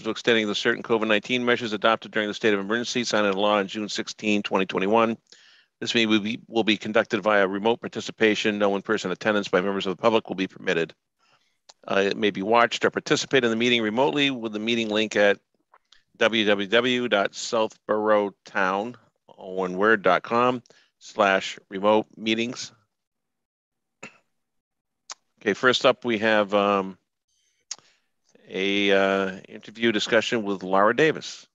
extending the certain COVID-19 measures adopted during the state of emergency signed into law on June 16, 2021. This meeting will be conducted via remote participation. No in-person attendance by members of the public will be permitted. It may be watched or participate in the meeting remotely with the meeting link at www.southboroughtown.com/remote meetings. Okay, first up we have a interview discussion with Lara Davis,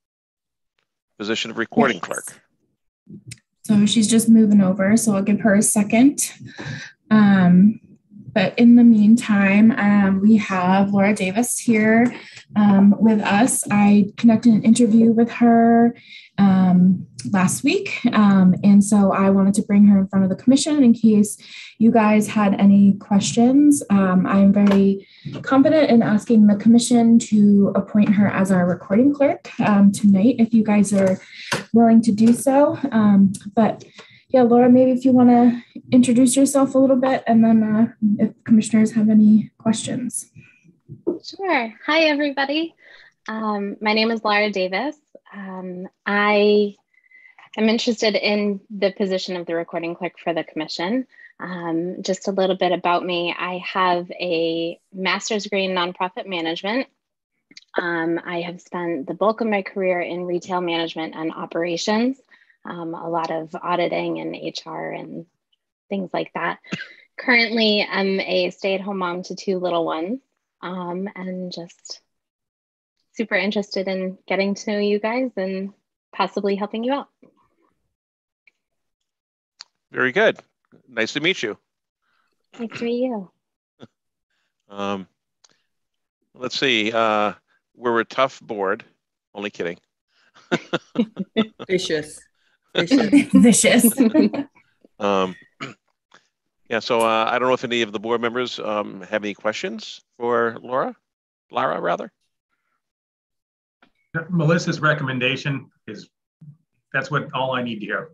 position of recording clerk. So she's just moving over, so I'll give her a second. But in the meantime, we have Lara Davis here with us. I conducted an interview with her last week. And so I wanted to bring her in front of the commission in case you guys had any questions. I'm very confident in asking the commission to appoint her as our recording clerk tonight, if you guys are willing to do so. But yeah, Lara, maybe if you want to introduce yourself a little bit, and then if commissioners have any questions. Sure. Hi, everybody. My name is Lara Davis. I am interested in the position of the recording clerk for the commission. Just a little bit about me. I have a master's degree in nonprofit management. I have spent the bulk of my career in retail management and operations. A lot of auditing and HR and things like that. Currently, I'm a stay-at-home mom to 2 little ones, and just super interested in getting to know you guys and possibly helping you out. Very good. Nice to meet you. Nice to meet you. Let's see. We're a tough board. Only kidding. Vicious. Vicious. Yeah, so I don't know if any of the board members have any questions for Lara, rather. Melissa's recommendation that's all I need to hear.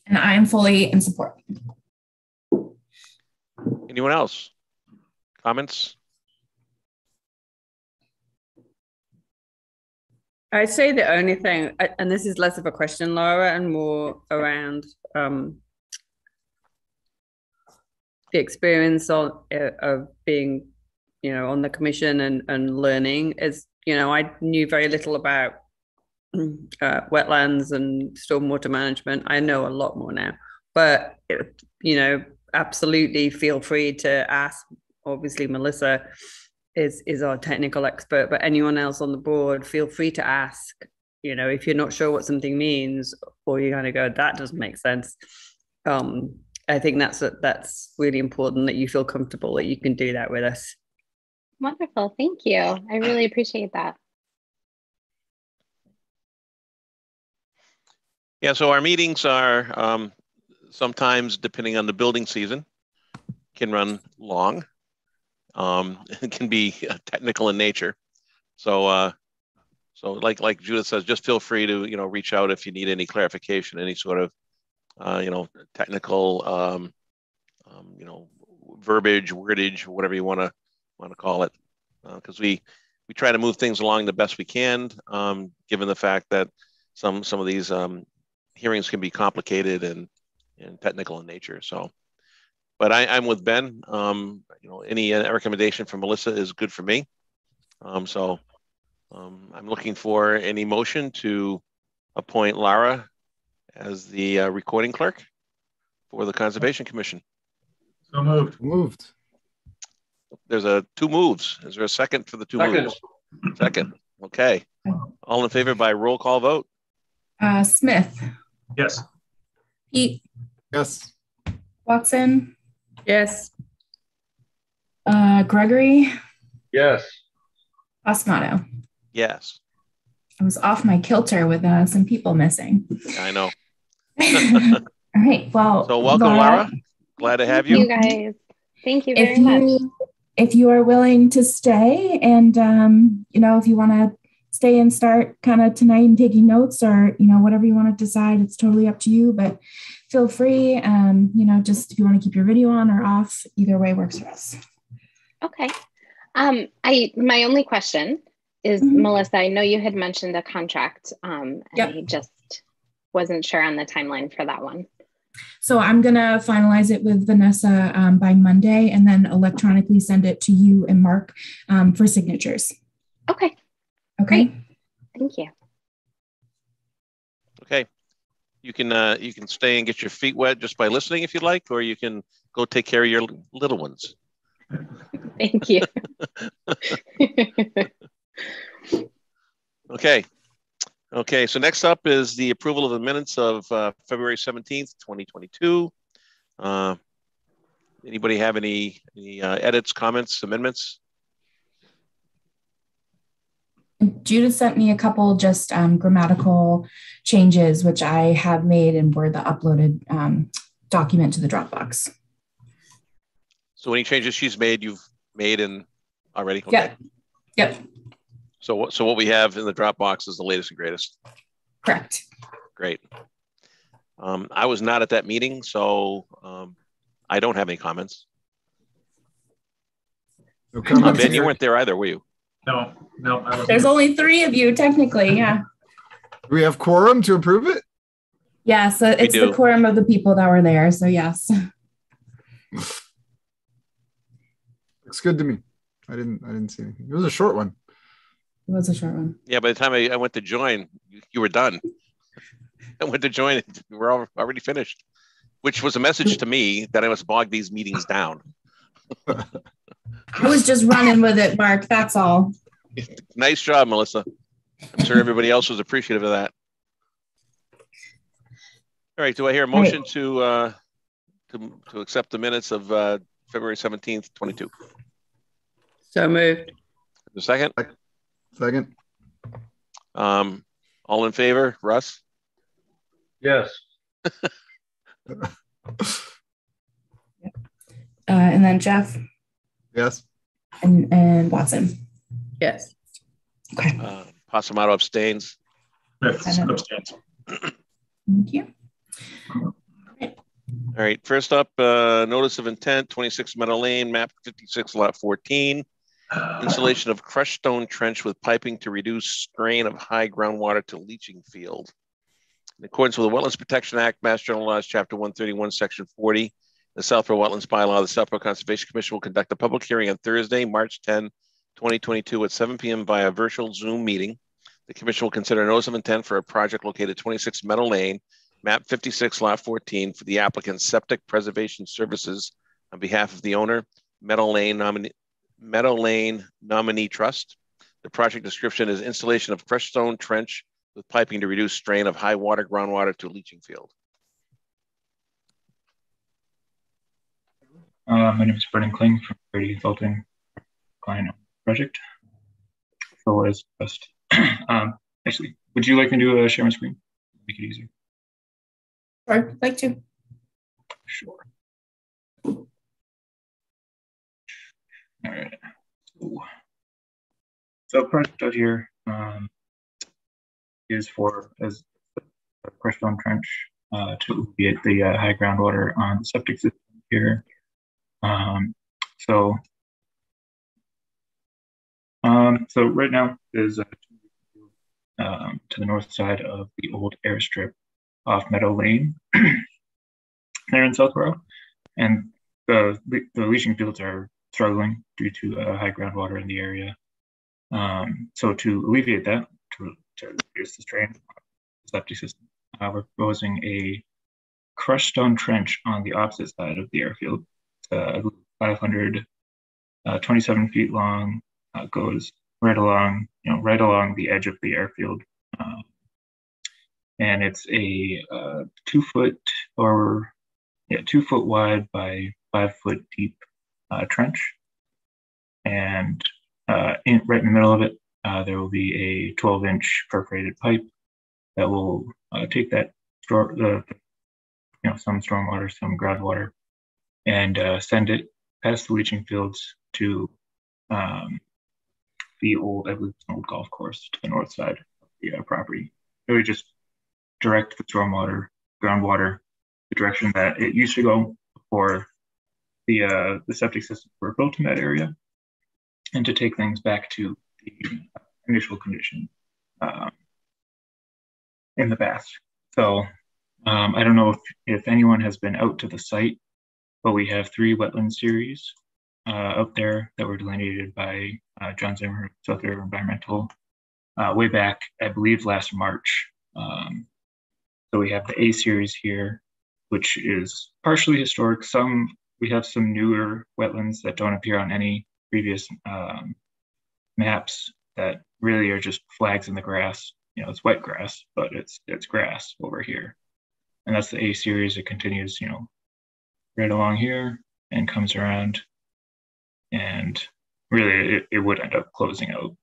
And I am fully in support. Anyone else? Comments? I'd say the only thing, and this is less of a question, Lara, and more around the experience of being, on the commission and learning is, I knew very little about wetlands and stormwater management. I know a lot more now, but, absolutely feel free to ask. Obviously, Melissa is our technical expert, but anyone else on the board, feel free to ask, if you're not sure what something means, or you kind of go, that doesn't make sense. I think that's really important, that you feel comfortable that you can do that with us. Wonderful. Thank you. I really appreciate that. Yeah, so our meetings are sometimes, depending on the building season, can run long. It can be technical in nature. So like Judith says, just feel free to, reach out if you need any clarification, any sort of, technical, verbiage, wordage, whatever you want to call it. Because we try to move things along the best we can, given the fact that some of these hearings can be complicated and technical in nature. So. But I'm with Ben. Any recommendation from Melissa is good for me. So I'm looking for any motion to appoint Lara as the recording clerk for the Conservation Commission. So moved. Moved. There's 2 moves. Is there a second for the 2 moves? Second. Okay. All in favor by roll call vote? Smith. Yes. Pete. Yes. Watson. Yes. Gregory. Yes. Osmato. Yes. I was off my kilter with some people missing. I know. All right. Well, so welcome, Lara. Glad to have you. Thank you guys. Thank you very much. If you are willing to stay, and if you want to stay and start kind of tonight and taking notes, or whatever you want to decide, it's totally up to you. But feel free. Just if you want to keep your video on or off, either way works for us. Okay. My only question is, Melissa, I know you had mentioned a contract, and I just wasn't sure on the timeline for that one. So I'm going to finalize it with Vanessa by Monday and then electronically send it to you and Mark for signatures. Okay. Okay. Great. Thank you. Okay. You can stay and get your feet wet just by listening if you'd like, or you can go take care of your little ones. Thank you. Okay, so next up is the approval of the minutes of February 17th, 2022. Anybody have any edits, comments, amendments? Judith sent me a couple just grammatical changes, which I have made and were the uploaded document to the Dropbox. So any changes she's made, you've made in already? Okay. Yep. So what we have in the Dropbox is the latest and greatest. Correct. Great. I was not at that meeting, so I don't have any comments. No comments Ben, you here. weren't there either, were you? No, I wasn't. There's only 3 of you, technically. Yeah. Do we have quorum to approve it? Yeah. So it's the quorum of the people that were there. So yes. Looks good to me. I didn't see anything. It was a short one. It was a short one. Yeah, by the time I went to join, you were done. I went to join, we were already finished, which was a message to me that I must bog these meetings down. I was just running with it, Mark. That's all. Nice job, Melissa. I'm sure everybody else was appreciative of that. All right, do I hear a motion to accept the minutes of February 17th, 22? So moved. The second? Second. All in favor, Russ? Yes. And then Jeff Yes. and Watson. Yes. Okay. Pasamato abstains. Smith abstains. Thank you. All right, first up, notice of intent, 26 Meadow Lane, map 56, lot 14. Installation of crushed stone trench with piping to reduce strain of high groundwater to leaching field. In accordance with the Wetlands Protection Act, Mass General Laws, Chapter 131, Section 40, the Southborough Wetlands Bylaw, the Southborough Conservation Commission will conduct a public hearing on Thursday, March 10, 2022 at 7 p.m. via virtual Zoom meeting. The Commission will consider a notice of intent for a project located 26 Meadow Lane, map 56, lot 14, for the applicant's Septic Preservation Services on behalf of the owner, Meadow Lane Nominee Trust. The project description is installation of crushed stone trench with piping to reduce strain of high water groundwater to leaching field. My name is Brennan Kling from Brady Consulting, client project. So as best. Actually, would you like me to share my screen? Make it easier. Sure, I'd like to. Sure. All right. So project out here is for as a crushed stone trench to alleviate the high groundwater on the septic system here. So right now is to the north side of the old airstrip off Meadow Lane there in Southborough, and the leaching fields are struggling due to high groundwater in the area. So to alleviate that, to reduce the strain of the septic system, we're proposing a crushed stone trench on the opposite side of the airfield. 527 feet long, goes right along the edge of the airfield, and it's a 2 foot wide by 5 foot deep trench, and right in the middle of it, there will be a 12-inch perforated pipe that will take that some stormwater, some groundwater, and send it past the leaching fields to the old golf course to the north side of the property. Really just direct the stormwater, groundwater, the direction that it used to go before the septic systems were built in that area. and to take things back to the initial condition in the past. So I don't know if anyone has been out to the site, but we have 3 wetland series out there that were delineated by John Zimmer, South River Environmental, way back, I believe, last March. So we have the A series here, which is partially historic. We have some newer wetlands that don't appear on any previous maps that really are just flags in the grass. You know, it's wet grass, but it's grass over here. And that's the A series. It continues, you know, right along here and comes around. And really, it would end up closing out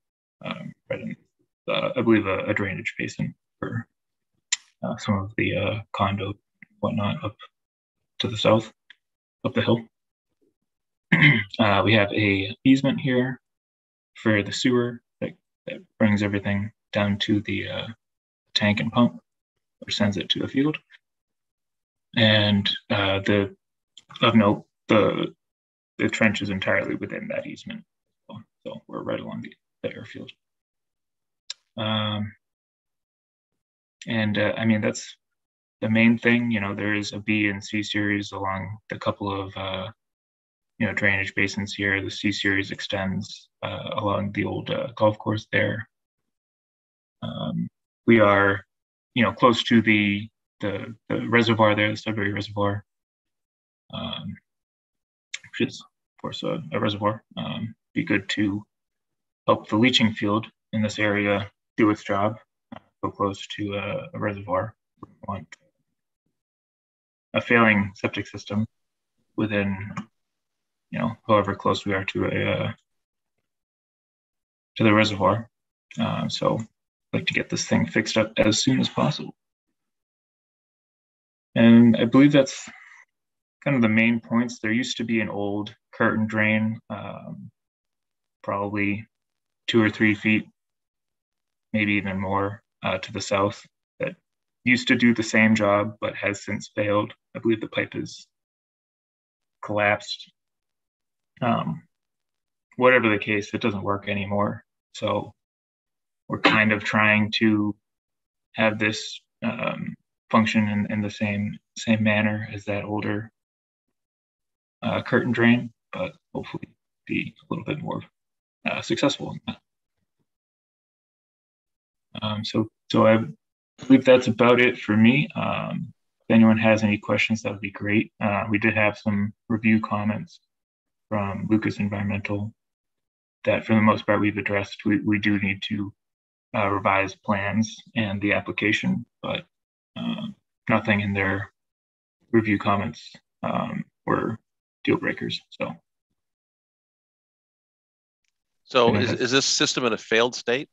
right in, I believe, a drainage basin for some of the condo whatnot up to the south, up the hill. We have a easement here for the sewer that brings everything down to the tank and pump, or sends it to the field. And of note, the trench is entirely within that easement. So we're right along the airfield. I mean, that's the main thing. You know, there is a B and C series along the couple of you know, drainage basins here. The C series extends along the old golf course there. We are, you know, close to the reservoir there, the Sudbury Reservoir, which is, of course, a reservoir. Be good to help the leaching field in this area do its job. So close to a reservoir. We want a failing septic system within, you know, however close we are to the reservoir. So I'd like to get this thing fixed up as soon as possible. And I believe that's kind of the main points. There used to be an old curtain drain, probably 2 or 3 feet, maybe even more, to the south, that used to do the same job but has since failed. I believe the pipe is collapsed. Whatever the case, it doesn't work anymore. So we're kind of trying to have this function in the same manner as that older curtain drain, but hopefully be a little bit more successful in that. So I believe that's about it for me. If anyone has any questions, that would be great. We did have some review comments from Lucas Environmental that, for the most part, we've addressed. We do need to revise plans and the application, but nothing in their review comments were deal breakers. So is this system in a failed state?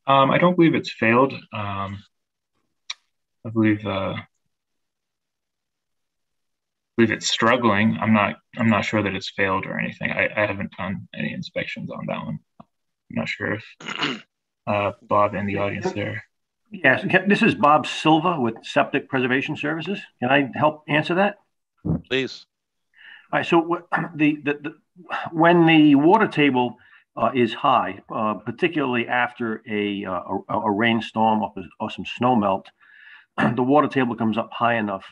I don't believe it's failed. I believe it's struggling. I'm not sure that it's failed or anything. I haven't done any inspections on that one. I'm not sure if Bob in the audience there. Yes, this is Bob Silva with Septic Preservation Services. Can I help answer that? Please. All right. So when the water table is high, particularly after a rainstorm or some snow melt, the water table comes up high enough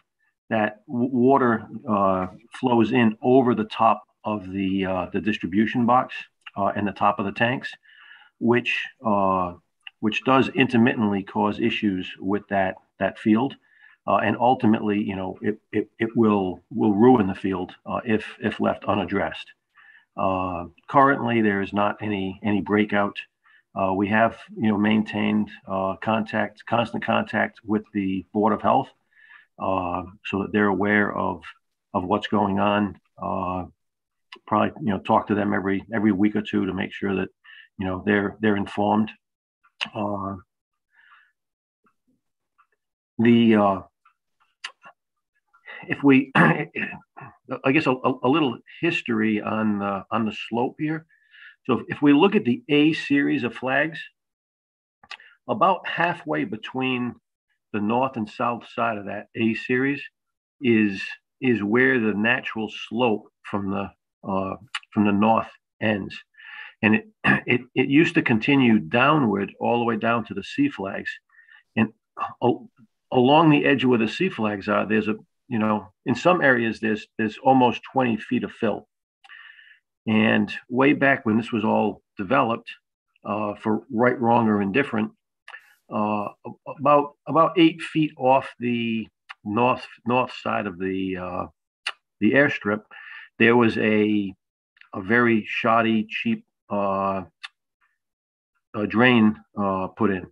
that water flows in over the top of the distribution box and the top of the tanks, which does intermittently cause issues with that field, and ultimately, you know, it will ruin the field if left unaddressed. Currently, there is not any breakout. We have, you know, maintained constant contact with the Board of Health, so that they're aware of what's going on. Probably, you know, talk to them every week or two to make sure that, you know, they're informed. If we, I guess a little history on the slope here. So if we look at the A series of flags, about halfway between the north and south side of that A series is where the natural slope from from the north ends. And it used to continue downward all the way down to the sea flags. And along the edge of where the sea flags are, there's in some areas, there's almost 20 feet of fill. And way back when this was all developed, for right, wrong, or indifferent, about 8 feet off the north side of the airstrip, there was a very shoddy, cheap drain put in,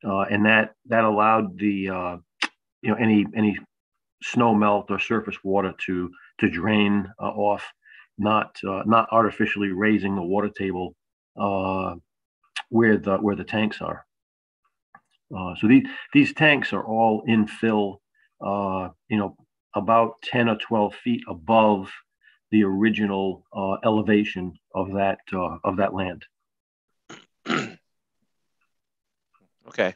and that allowed the any snow melt or surface water to drain off, not artificially raising the water table where the tanks are. So these tanks are all in fill, about 10 or 12 feet above the original elevation of that land. Okay.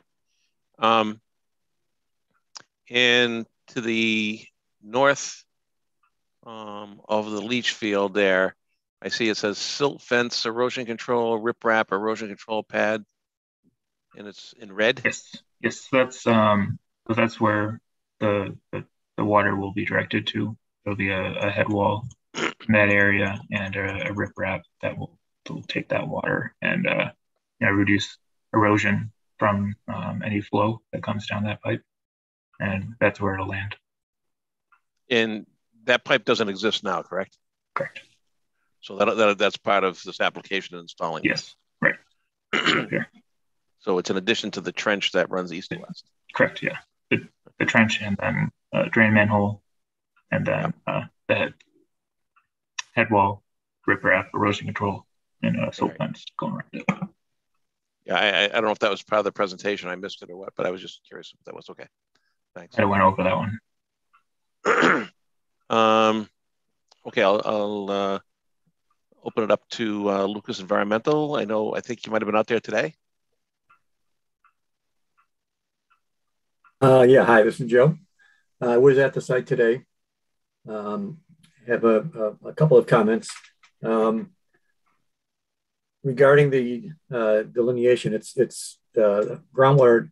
And to the north of the leach field there, I see it says silt fence, erosion control, riprap, erosion control pad, and it's in red. Yes, that's where the water will be directed to. There'll be a head wall in that area and a riprap that will take that water and reduce erosion from any flow that comes down that pipe, and that's where it'll land. And that pipe doesn't exist now, correct? Correct. So that's part of this application installing. Yes, right. Here. So it's in addition to the trench that runs east and west. Correct. Yeah, the trench and then drain manhole, and then the head wall, riprap, erosion control, and silt fence going around it. Yeah, I don't know if that was part of the presentation. I missed it or what, but I was just curious if that was okay. Thanks. I went over that one. Okay, I'll open it up to Lucas Environmental. I think you might have been out there today. Yeah, hi, this is Joe. I was at the site today. Have a couple of comments. Regarding the delineation, it's groundwater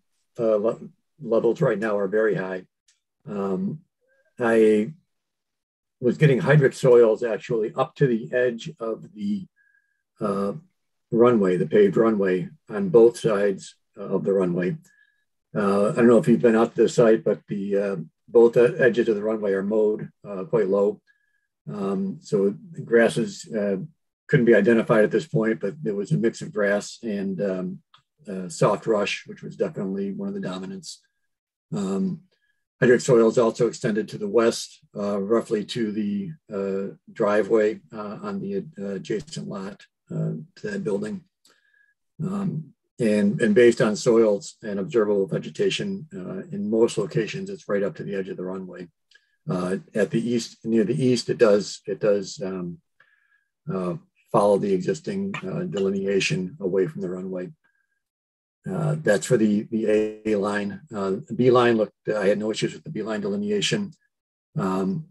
levels right now are very high. I was getting hydric soils actually up to the edge of the runway, the paved runway on both sides of the runway. I don't know if you've been out to the site, but both edges of the runway are mowed quite low. So the grasses couldn't be identified at this point, but there was a mix of grass and soft rush, which was definitely one of the dominants. Hydric soils also extended to the west, roughly to the driveway on the adjacent lot to that building. And based on soils and observable vegetation, in most locations, it's right up to the edge of the runway. At the east, near the east, it does follow the existing delineation away from the runway. That's for the A line. The B line looked, I had no issues with the B line delineation. The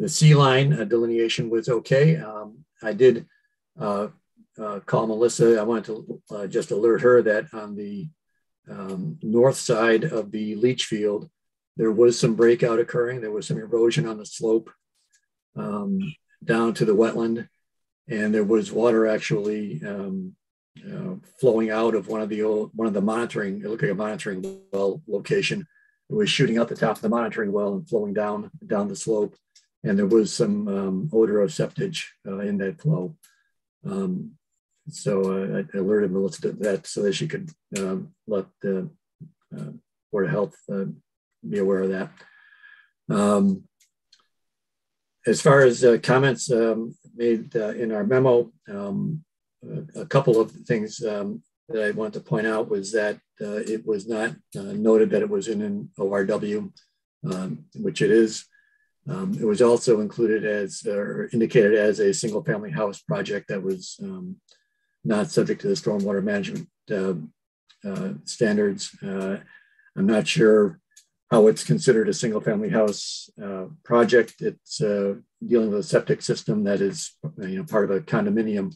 C line delineation was okay. I did call Melissa. I wanted to just alert her that on the north side of the leach field, there was some breakout occurring. There was some erosion on the slope down to the wetland. And there was water actually flowing out of one of the monitoring, it looked like a monitoring well location. It was shooting out the top of the monitoring well and flowing down the slope. And there was some odor of septage in that flow. So I alerted Melissa to that so that she could let the Board of Health be aware of that. As far as comments made in our memo, a couple of things that I want to point out was that it was not noted that it was in an ORW, which it is. It was also included as or indicated as a single family house project that was not subject to the stormwater management standards. I'm not sure how it's considered a single family house project. It's dealing with a septic system that is part of a condominium,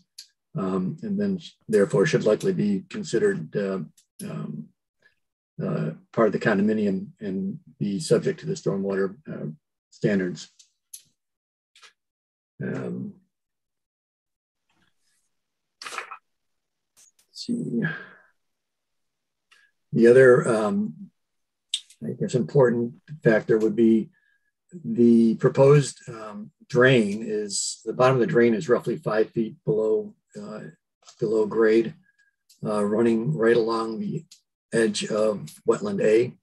and then therefore should likely be considered part of the condominium and be subject to the stormwater standards. Let's see. The other, I guess, important factor would be the proposed drain is, the bottom of the drain is roughly 5 feet below grade, running right along the edge of wetland A.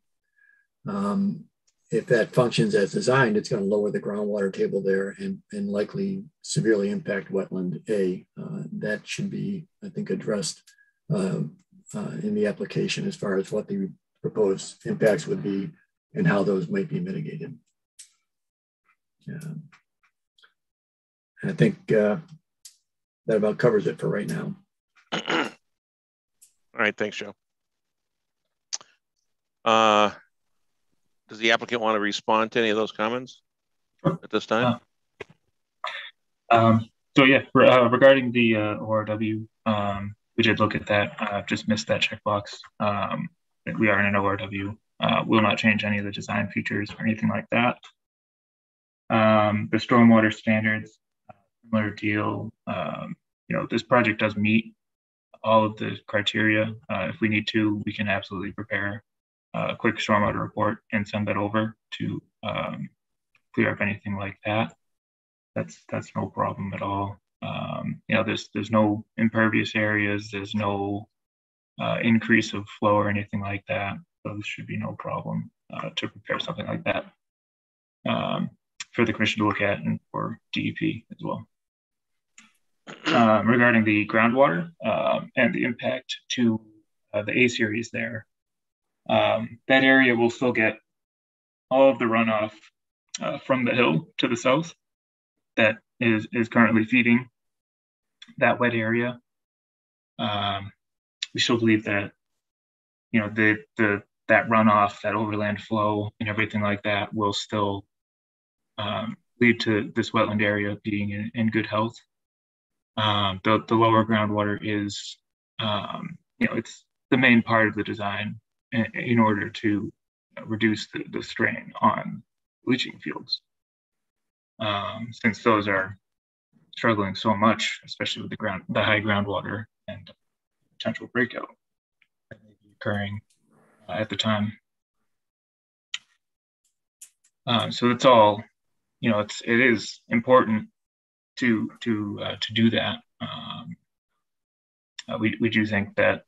If that functions as designed, it's going to lower the groundwater table there and likely severely impact wetland A. That should be, I think, addressed in the application as far as what the proposed impacts would be and how those might be mitigated. I think that about covers it for right now. All right, thanks, Joe. Does the applicant want to respond to any of those comments at this time? So yeah, regarding the ORW, we did look at that. Just missed that checkbox. We are in an ORW. Will not change any of the design features or anything like that. The stormwater standards, similar deal. This project does meet all of the criteria. If we need to, we can absolutely prepare a quick stormwater report and send that over to clear up anything like that. That's no problem at all. There's no impervious areas. There's no increase of flow or anything like that. Those should be no problem to prepare something like that for the commission to look at and for DEP as well. Regarding the groundwater and the impact to the A series there, that area will still get all of the runoff from the hill to the south that is currently feeding that wet area. We still believe that that runoff, that overland flow and everything like that will still lead to this wetland area being in good health. The lower groundwater is, it's the main part of the design in order to reduce the strain on leaching fields. Since those are struggling so much, especially with the high groundwater and potential breakout that may be occurring at the time. So it's all, it is important to do that. We do think that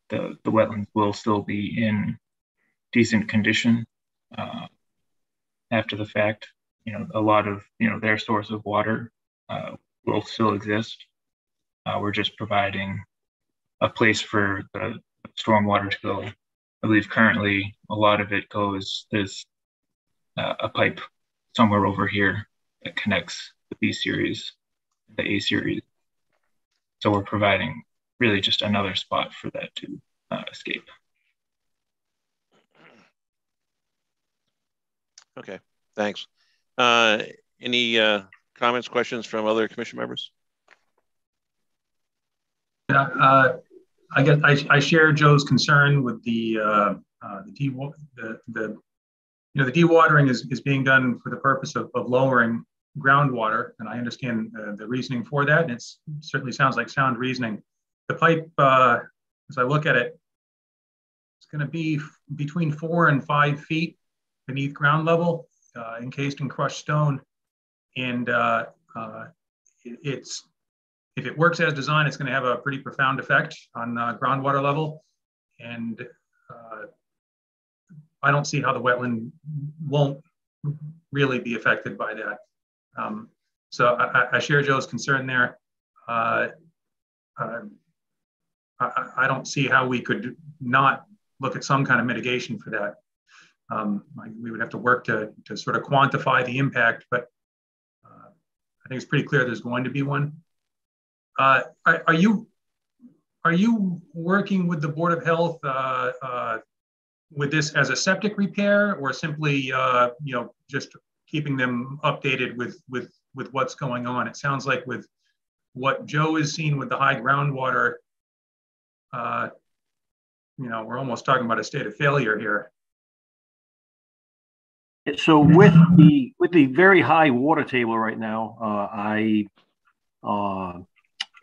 the wetlands will still be in decent condition after the fact. A lot of their source of water will still exist. We're just providing a place for the stormwater to go. I believe currently a lot of it goes, there's a pipe somewhere over here that connects the B series, the A series. So we're providing really just another spot for that to escape. Okay, thanks. Any comments, questions from other commission members? I guess I share Joe's concern with the dewatering is being done for the purpose of lowering groundwater, and I understand the reasoning for that, and it certainly sounds like sound reasoning. The pipe, as I look at it, it's going to be between 4 and 5 feet beneath ground level, encased in crushed stone, and if it works as designed, it's going to have a pretty profound effect on groundwater level, and I don't see how the wetland won't really be affected by that. So I share Joe's concern there. I don't see how we could not look at some kind of mitigation for that. We would have to work to sort of quantify the impact, but I think it's pretty clear there's going to be one. Are you working with the Board of Health with this as a septic repair, or simply, just keeping them updated with what's going on? It sounds like with what Joe has seen with the high groundwater, we're almost talking about a state of failure here. So with the very high water table right now,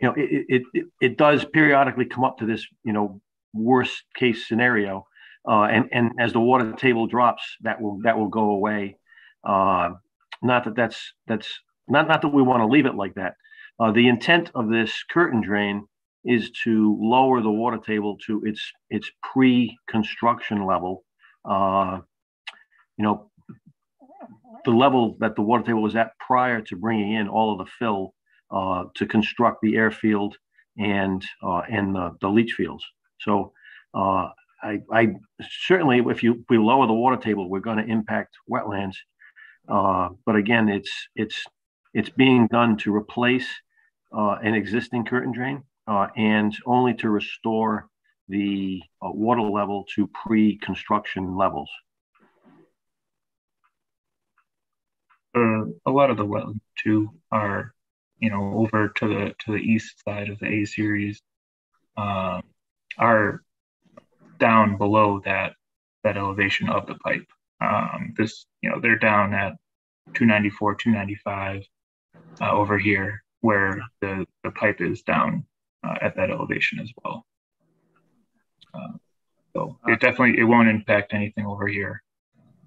it does periodically come up to this, worst case scenario, and as the water table drops, that will go away. Not that we want to leave it like that. The intent of this curtain drain is to lower the water table to its pre-construction level. The level that the water table was at prior to bringing in all of the fill to construct the airfield and the leach fields. So I certainly, if we lower the water table, we're going to impact wetlands. But again, it's being done to replace an existing curtain drain and only to restore the water level to pre-construction levels. A lot of the wetlands too are, over to the east side of the A series, are down below that elevation of the pipe. They're down at 294, 295 over here, where the pipe is down at that elevation as well. So it won't impact anything over here,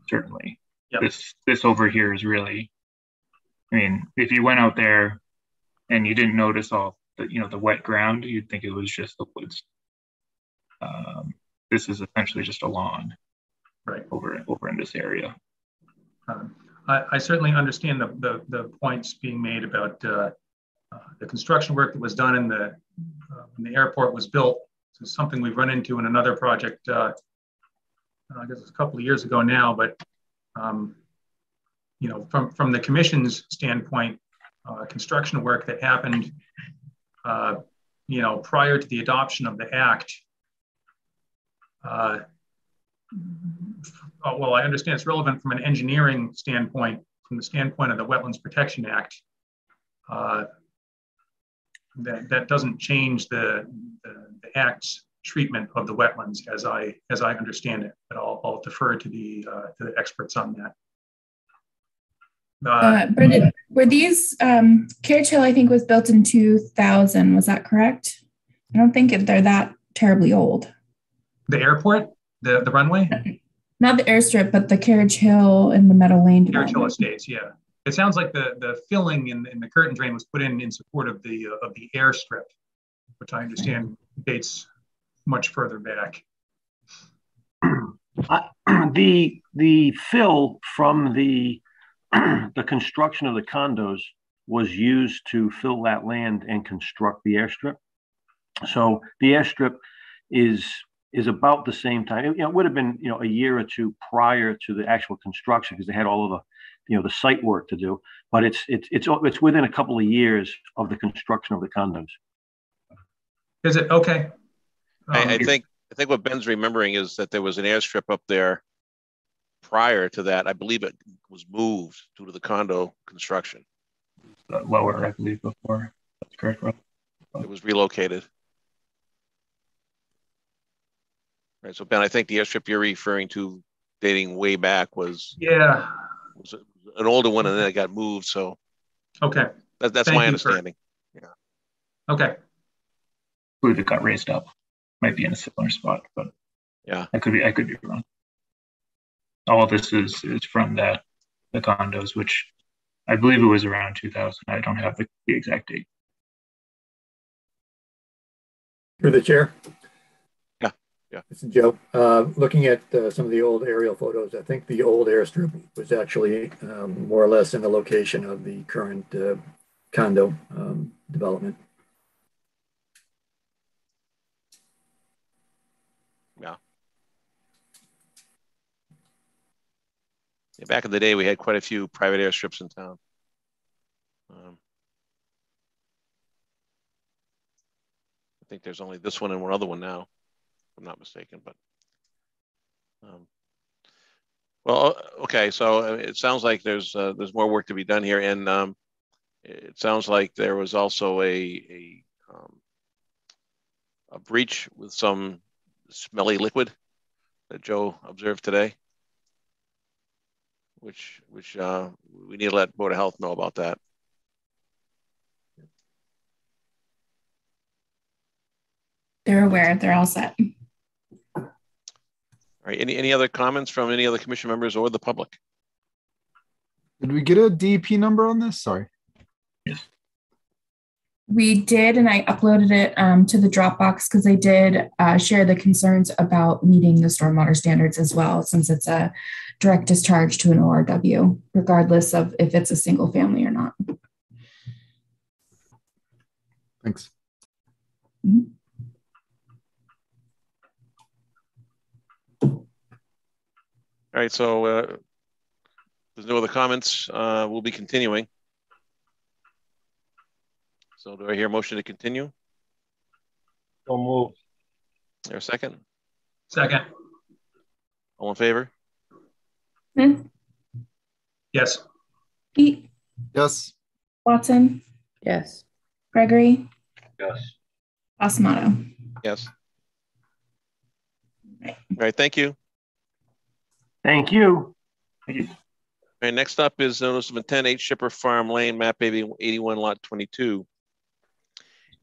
certainly. Yep. This over here is really, if you went out there and you didn't notice all the wet ground, you'd think it was just the woods. This is essentially just a lawn, right, over in this area. I certainly understand the points being made about the construction work that was done when the airport was built. This is something we've run into in another project, I guess it's a couple of years ago now, but from the commission's standpoint, construction work that happened, prior to the adoption of the act. Well, I understand it's relevant from an engineering standpoint, from the standpoint of the Wetlands Protection Act. That doesn't change the Act's treatment of the wetlands, as I understand it. But I'll defer to the experts on that. Were these Carriage Hill, I think, was built in 2000? Was that correct? I don't think they're that terribly old. The airport, the runway. Not the airstrip, but the Carriage Hill and the Meadow Lane. Carriage Hill Estates, yeah. It sounds like the filling in the curtain drain was put in support of the airstrip, which I understand dates much further back. The fill from the construction of the condos was used to fill that land and construct the airstrip. So the airstrip is about the same time. It would have been a year or two prior to the actual construction, because they had all of the site work to do. But it's within a couple of years of the construction of the condos. Is it okay? I think what Ben's remembering is that there was an airstrip up there prior to that. I believe it was moved due to the condo construction. Lower, I believe, before. That's correct, Rob. It was relocated. Right. So Ben, I think the airstrip you're referring to, dating way back, was an older one, and then it got moved. So okay, that's my understanding. Yeah. Okay. I believe it got raised up. Might be in a similar spot, but yeah, I could be wrong. All this is from the condos, which I believe it was around 2000. I don't have the exact date. Through the chair. Yeah. This is Joe. Looking at some of the old aerial photos, I think the old airstrip was actually more or less in the location of the current condo development. Yeah. Back in the day, we had quite a few private airstrips in town. I think there's only this one and one other one now, if I'm not mistaken. But Well, okay, so it sounds like there's more work to be done here, and it sounds like there was also a breach with some smelly liquid that Joe observed today, which we need to let Board of Health know about that. They're aware. They're all set. All right. Any other comments from any other commission members or the public? Did we get a DEP number on this? Sorry. Yes. We did, and I uploaded it to the Dropbox because they did share the concerns about meeting the stormwater standards as well, since it's a direct discharge to an ORW, regardless of if it's a single family or not. Thanks. Mm-hmm. All right, so there's no other comments. We'll be continuing. So do I hear a motion to continue? So moved. Is there a second? Second. All in favor? Smith, Yes. Pete, Yes. Watson, Yes. Gregory, Yes. Osamato. Yes. All right, thank you. Thank you. Thank you. All right, next up is notice of intent, 8 Shipper Farm Lane, map 81, lot 22.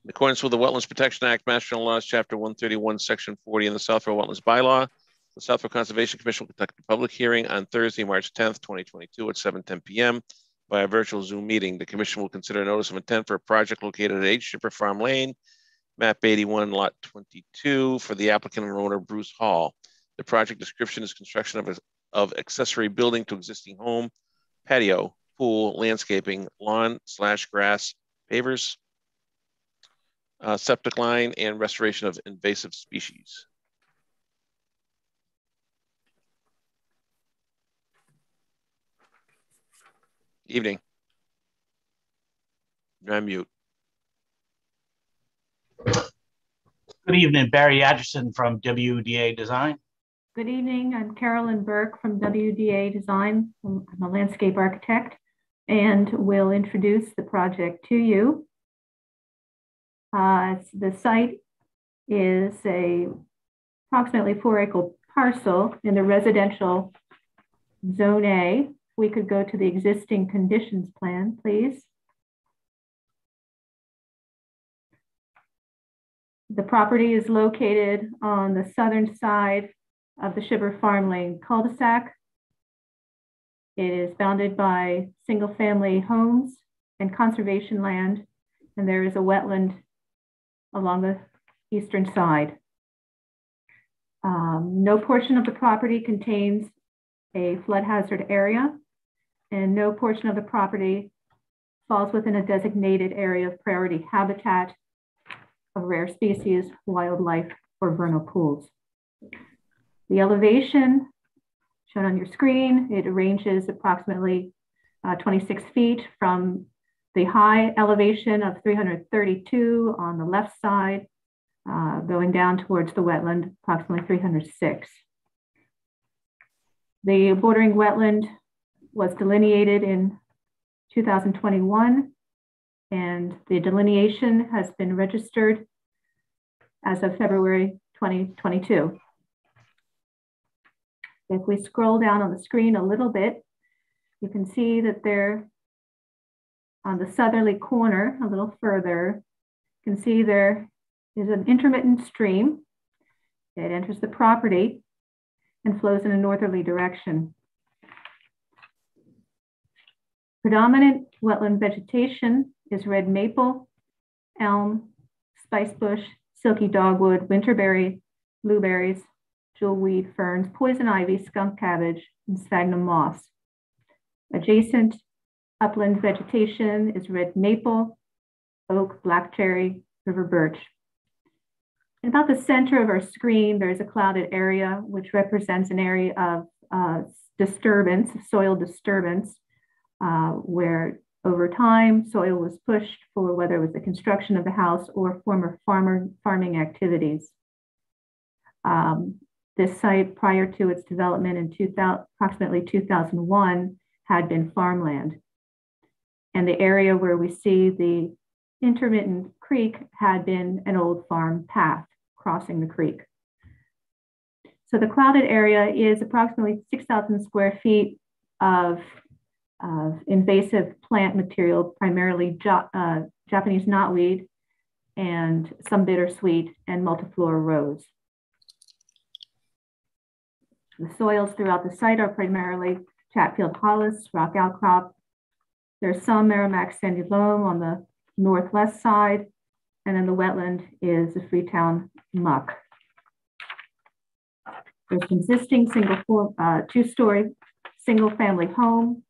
In accordance with the Wetlands Protection Act, Mass General Laws, Chapter 131, Section 40, and the Southfield Wetlands Bylaw, the Southfield Conservation Commission will conduct a public hearing on Thursday, March 10th, 2022 at 7:10 p.m. by a virtual Zoom meeting. The commission will consider a notice of intent for a project located at 8 Shipper Farm Lane, map 81, lot 22, for the applicant and owner, Bruce Hall. The project description is construction of accessory building to existing home, patio, pool, landscaping, lawn/grass, pavers, septic line, and restoration of invasive species. Evening. You're on mute. Good evening, Barry Atchison from WDA Design. Good evening, I'm Carolyn Burke from WDA Design. I'm a landscape architect and will introduce the project to you. The site is a approximately 4-acre parcel in the residential zone A. We could go to the existing conditions plan, please. The property is located on the southern side of the Shipper Farm Lane cul-de-sac. It is bounded by single-family homes and conservation land, and there is a wetland along the eastern side. No portion of the property contains a flood hazard area, and no portion of the property falls within a designated area of priority habitat of rare species, wildlife, or vernal pools. The elevation shown on your screen, it ranges approximately 26 feet from the high elevation of 332 on the left side, going down towards the wetland, approximately 306. The bordering wetland was delineated in 2021, and the delineation has been registered as of February 2022. If we scroll down on the screen a little bit, you can see that there on the southerly corner, a little further, you can see there is an intermittent stream. It enters the property and flows in a northerly direction. Predominant wetland vegetation is red maple, elm, spicebush, silky dogwood, winterberry, blueberries, jewelweed, ferns, poison ivy, skunk cabbage, and sphagnum moss. Adjacent upland vegetation is red maple, oak, black cherry, river birch. In about the center of our screen, there's a clouded area which represents an area of disturbance, soil disturbance, where over time soil was pushed for whether it was the construction of the house or former farming activities. This site, prior to its development in approximately 2001, had been farmland. And the area where we see the intermittent creek had been an old farm path crossing the creek. So the clouded area is approximately 6,000 square feet of invasive plant material, primarily Japanese knotweed and some bittersweet and multiflora rose. The soils throughout the site are primarily Chatfield hollis, rock outcrop. There's some Merrimack sandy loam on the northwest side, and then the wetland is the Freetown muck. There's an existing two-story single-family home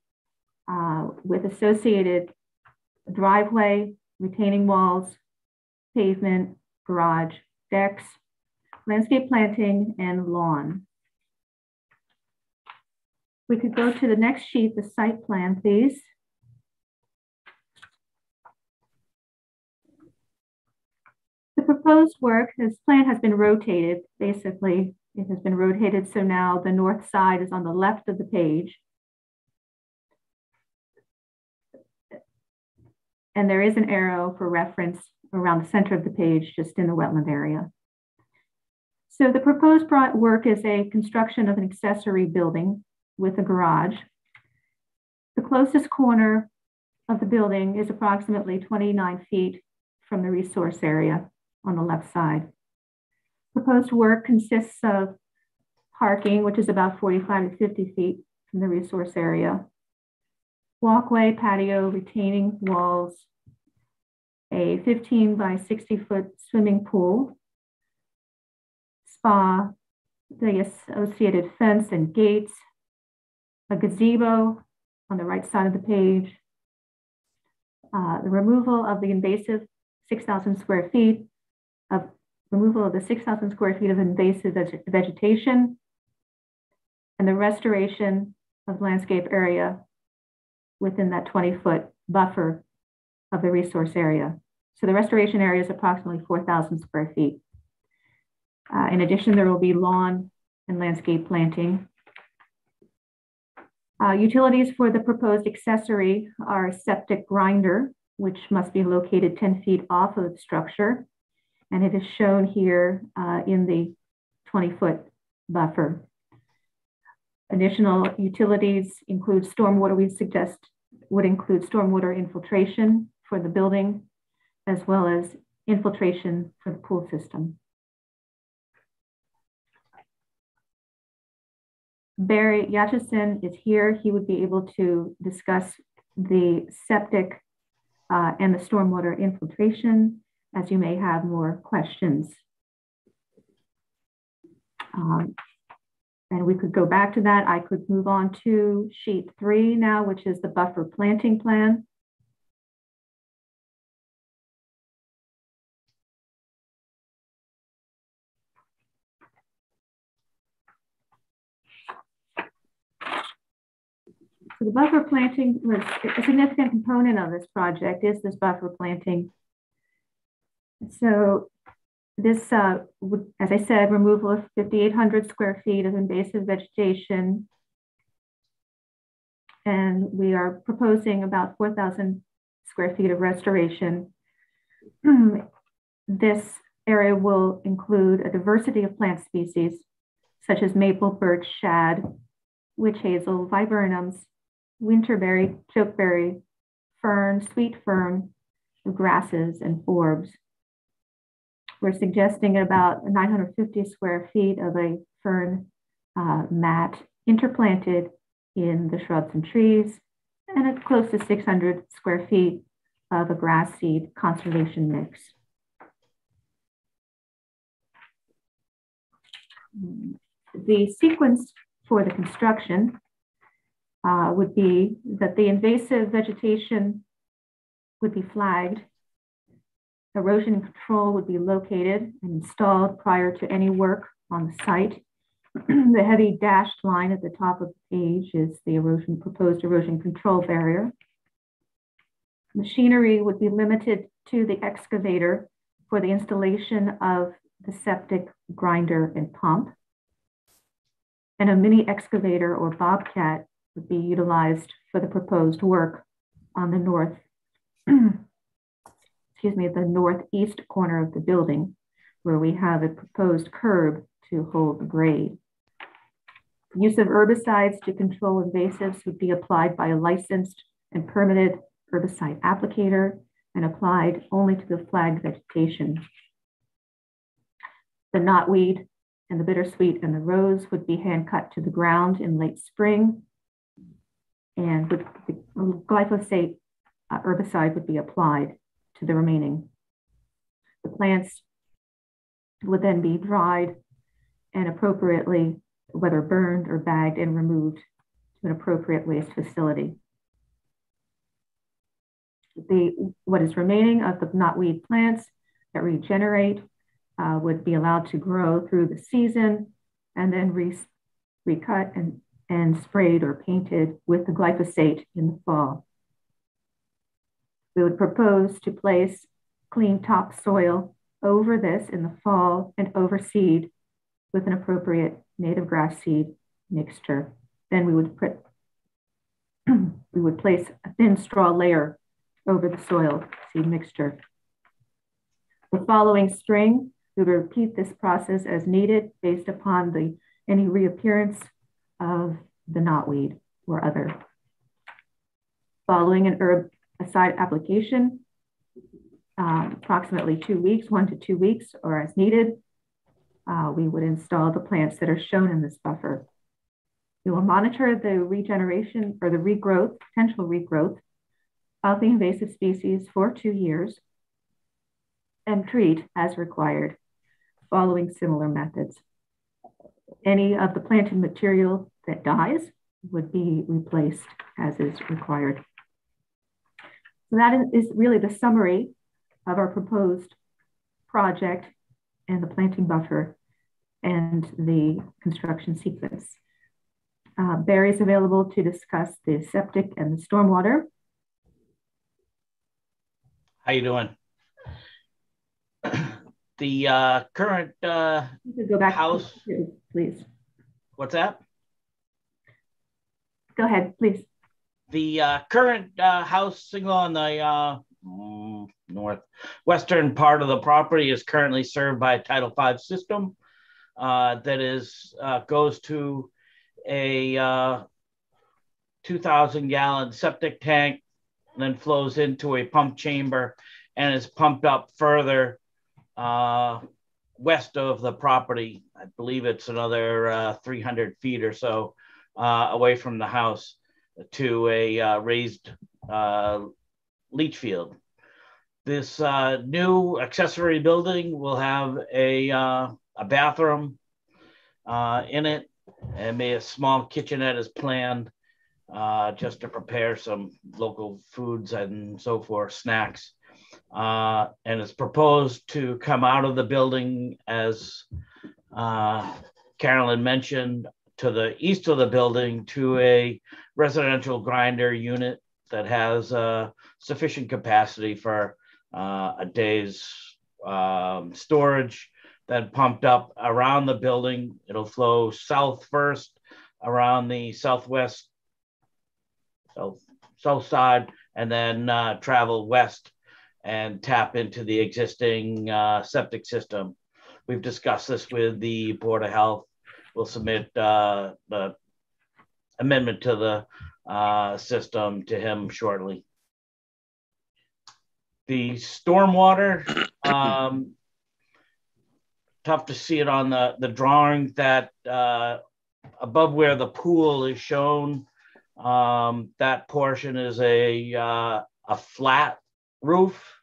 with associated driveway, retaining walls, pavement, garage, decks, landscape planting, and lawn. We could go to the next sheet, the site plan, please. The proposed work, this plan has been rotated, basically. It has been rotated, so now the north side is on the left of the page. And there is an arrow for reference around the center of the page, just in the wetland area. So the proposed work is a construction of an accessory building with a garage. The closest corner of the building is approximately 29 feet from the resource area on the left side. Proposed work consists of parking, which is about 45 to 50 feet from the resource area, walkway, patio, retaining walls, a 15 by 60 foot swimming pool, spa, the associated fence and gates, a gazebo on the right side of the page, the removal of the invasive 6,000 square feet of removal of the 6,000 square feet of invasive vegetation, and the restoration of landscape area within that 20-foot buffer of the resource area. So the restoration area is approximately 4,000 square feet. In addition, there will be lawn and landscape planting. Utilities for the proposed accessory are a septic grinder, which must be located 10 feet off of the structure. And it is shown here in the 20-foot buffer. Additional utilities include stormwater. We suggest would include stormwater infiltration for the building, as well as infiltration for the pool system. Barry Yatchison is here. He would be able to discuss the septic and the stormwater infiltration, as you may have more questions. And we could go back to that. I could move on to sheet 3 now, which is the buffer planting plan. So the buffer planting was a significant component of this project, is this buffer planting. So this would, as I said, removal of 5,800 square feet of invasive vegetation. And we are proposing about 4,000 square feet of restoration. This area will include a diversity of plant species, such as maple, birch, shad, witch hazel, viburnums, winterberry, chokeberry, fern, sweet fern, grasses, and forbs. We're suggesting about 950 square feet of a fern mat interplanted in the shrubs and trees, and close to 600 square feet of a grass seed conservation mix. The sequence for the construction would be that the invasive vegetation would be flagged. Erosion control would be located and installed prior to any work on the site. The heavy dashed line at the top of the page is the proposed erosion control barrier. Machinery would be limited to the excavator for the installation of the septic grinder and pump. and a mini excavator or bobcat would be utilized for the proposed work on the the northeast corner of the building, where we have a proposed curb to hold the grade. Use of herbicides to control invasives would be applied by a licensed and permitted herbicide applicator and applied only to the flagged vegetation. The knotweed and the bittersweet and the rose would be hand cut to the ground in late spring, and the glyphosate herbicide would be applied to the remaining. The plants would then be dried and appropriately, whether burned or bagged, and removed to an appropriate waste facility. What is remaining of the knotweed plants that regenerate would be allowed to grow through the season and then recut and sprayed or painted with the glyphosate in the fall. We would propose to place clean topsoil over this in the fall and overseed with an appropriate native grass seed mixture. Then we would place a thin straw layer over the soil seed mixture. The following spring, we would repeat this process as needed based upon any reappearance of the knotweed or other. Following an herbicide application, approximately 2 weeks, 1 to 2 weeks, or as needed, we would install the plants that are shown in this buffer. We will monitor the regeneration or the regrowth, potential regrowth of the invasive species for 2 years and treat as required, following similar methods. Any of the planted material that dies would be replaced as is required. So that is really the summary of our proposed project and the planting buffer and the construction sequence. Barry's available to discuss the septic and the stormwater. How you doing? The current you could go back house, please. What's that? Go ahead, please. The current house single on the northwestern part of the property is currently served by a Title V system that is goes to a 2,000-gallon septic tank, and then flows into a pump chamber and is pumped up further west of the property. I believe it's another 300 feet or so away from the house to a raised leach field. This new accessory building will have a bathroom in it, and maybe a small kitchenette is planned just to prepare some local foods and so forth, snacks. And it's proposed to come out of the building, as Carolyn mentioned, to the east of the building to a residential grinder unit that has sufficient capacity for a day's storage, then pumped up around the building. It'll flow south first around the south side, and then travel west and tap into the existing septic system. We've discussed this with the Board of Health. We'll submit the amendment to the system to him shortly. The stormwater, tough to see it on the drawing, that above where the pool is shown, that portion is a flat roof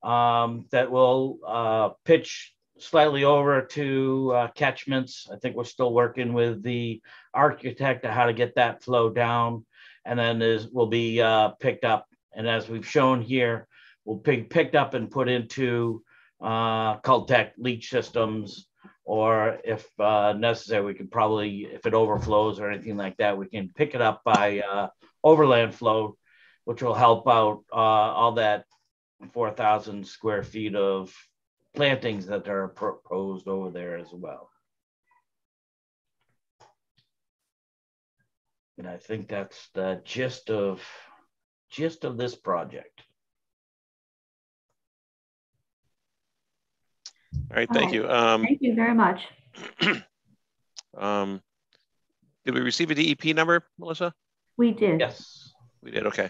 that will pitch slightly over to catchments. I think we're still working with the architect on how to get that flow down, and then will be picked up. And as we've shown here, will be picked up and put into Cultec leach systems, or if necessary, we could probably, if it overflows or anything like that, we can pick it up by overland flow, which will help out all that 4,000 square feet of plantings that are proposed over there as well. And I think that's the gist of this project. All right, thank you. Thank you very much. Did we receive a DEP number, Melissa? We did. Yes. We did, okay.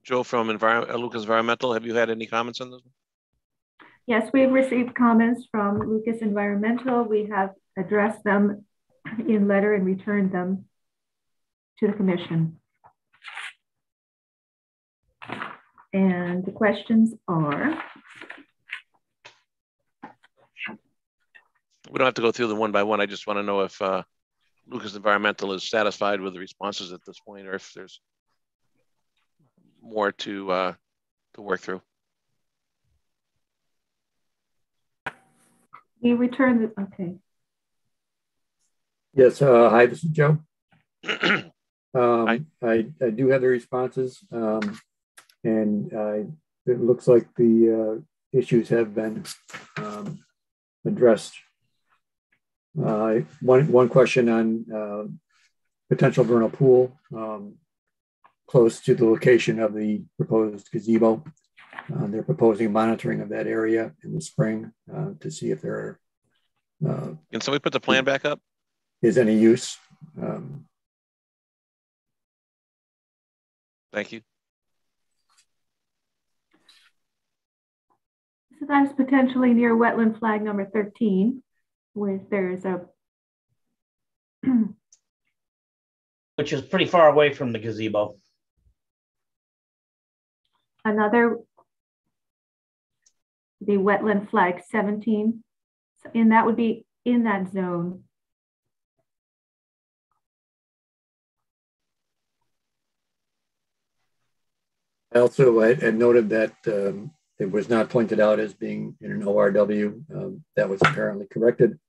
Joe from Lucas Environmental, have you had any comments on this? Yes, we've received comments from Lucas Environmental. We have addressed them in letter and returned them to the commission. And the questions are? We don't have to go through them one by one. I just want to know if Lucas Environmental is satisfied with the responses at this point, or if there's more to work through. We returned it, okay. Yes, hi, this is Joe. Hi. I do have the responses, and it looks like the issues have been addressed. One question on potential vernal pool close to the location of the proposed gazebo. They're proposing monitoring of that area in the spring to see if there are. Can somebody put the plan back up? Is any use? Thank you. So that's potentially near wetland flag number 13, where there's a Which is pretty far away from the gazebo. another, the wetland flag 17, and that would be in that zone. I also had noted that it was not pointed out as being in an ORW. That was apparently corrected.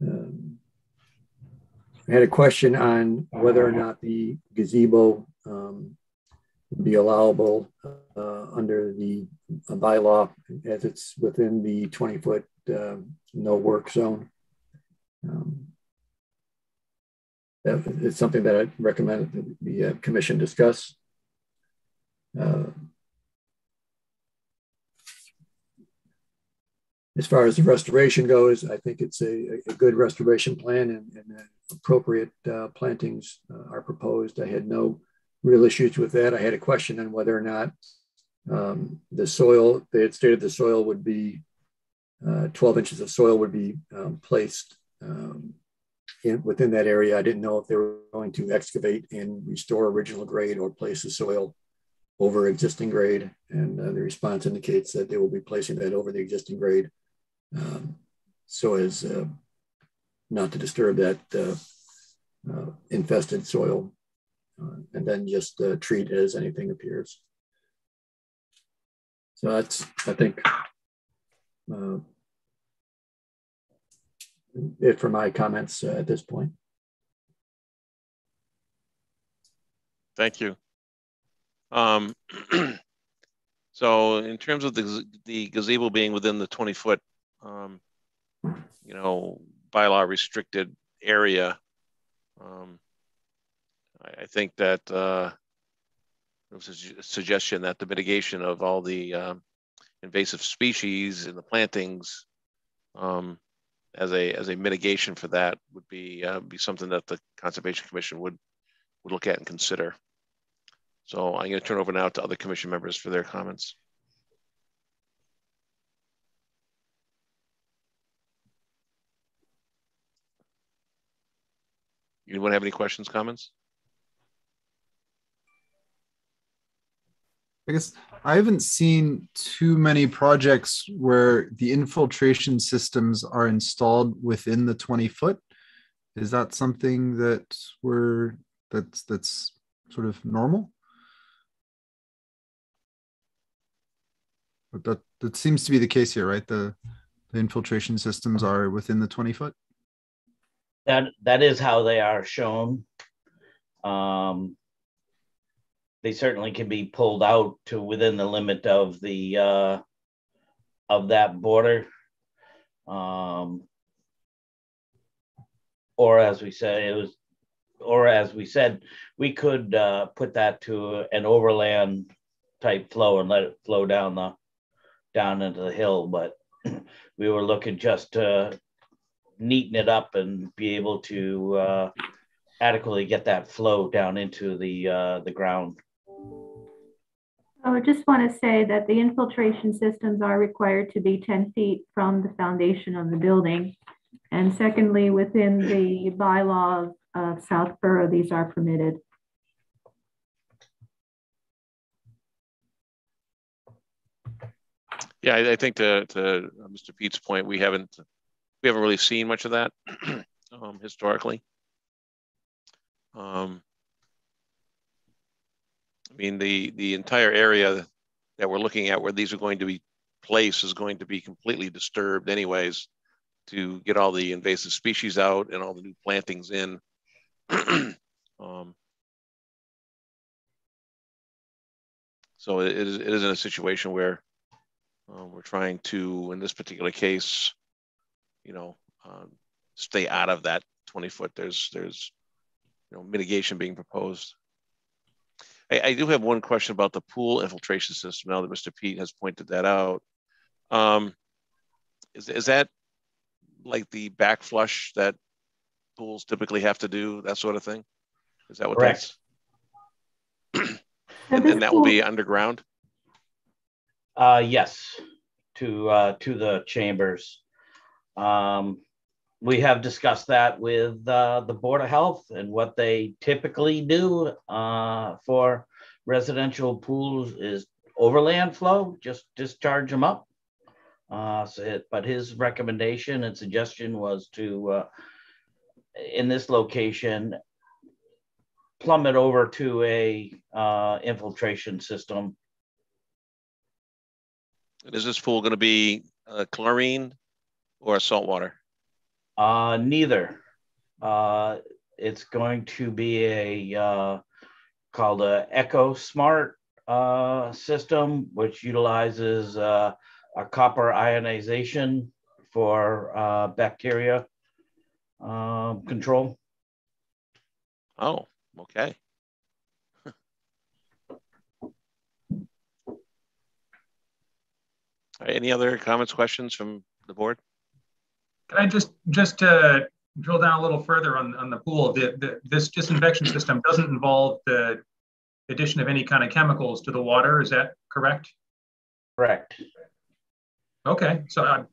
I had a question on whether or not the gazebo would be allowable under the bylaw, as it's within the 20-foot no work zone. That is something that I recommend that the commission discuss. As far as the restoration goes, I think it's a good restoration plan, and appropriate plantings are proposed. I had no real issues with that. I had a question on whether or not the soil, they had stated the soil would be 12 inches of soil would be placed within that area. I didn't know if they were going to excavate and restore original grade or place the soil over existing grade. And the response indicates that they will be placing that over the existing grade so as not to disturb that infested soil, and then just treat it as anything appears. So that's, I think, it for my comments at this point. Thank you. So in terms of the gazebo being within the 20-foot, bylaw restricted area, I think that there was a suggestion that the mitigation of all the invasive species in the plantings as a mitigation for that would be something that the Conservation Commission would look at and consider. So I'm going to turn over now to other commission members for their comments. Anyone have any questions, comments? I guess I haven't seen too many projects where the infiltration systems are installed within the 20-foot. Is that something that's sort of normal? But that seems to be the case here, right? The infiltration systems are within the 20-foot. That is how they are shown. They certainly can be pulled out to within the limit of the of that border. or as we said, we could put that to an overland type flow and let it flow down into the hill. But we were looking just to neaten it up and be able to adequately get that flow down into the ground. I just want to say that the infiltration systems are required to be 10 feet from the foundation of the building. And secondly, within the bylaw of Southborough, these are permitted. Yeah, I think to Mr. Pete's point, we haven't really seen much of that historically. I mean, the entire area that we're looking at where these are going to be placed is going to be completely disturbed anyways, to get all the invasive species out and all the new plantings in. So it is in a situation where we're trying to, in this particular case, stay out of that 20-foot. There's mitigation being proposed. I do have one question about the pool infiltration system now that Mr. Pete has pointed that out. Is that like the back flush that pools typically have to do, that sort of thing? Is that what Correct. that's? and that will be underground? Yes, to the chambers. We have discussed that with the Board of Health, and what they typically do for residential pools is overland flow, just discharge them up. But his recommendation and suggestion was to, in this location, plumb it over to a infiltration system. Is this pool going to be chlorine or saltwater? Neither. It's going to be a called a Eco Smart system, which utilizes a copper ionization for bacteria control. Oh, okay. All right, any other comments, questions from the board? Can I just drill down a little further on the pool? This disinfection system doesn't involve the addition of any kind of chemicals to the water. Is that correct? Correct. Okay, so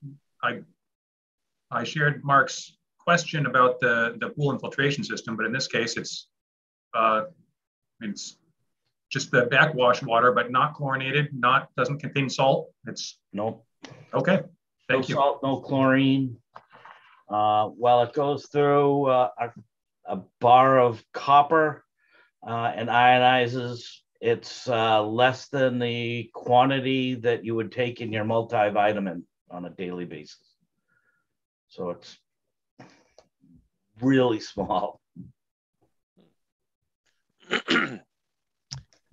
I shared Mark's question about the pool infiltration system, but in this case, it's just the backwash water, but not chlorinated, doesn't contain salt. It's no. Okay, thank you. No salt, no chlorine. Well, it goes through a bar of copper and ionizes. It's less than the quantity that you would take in your multivitamin on a daily basis. So it's really small.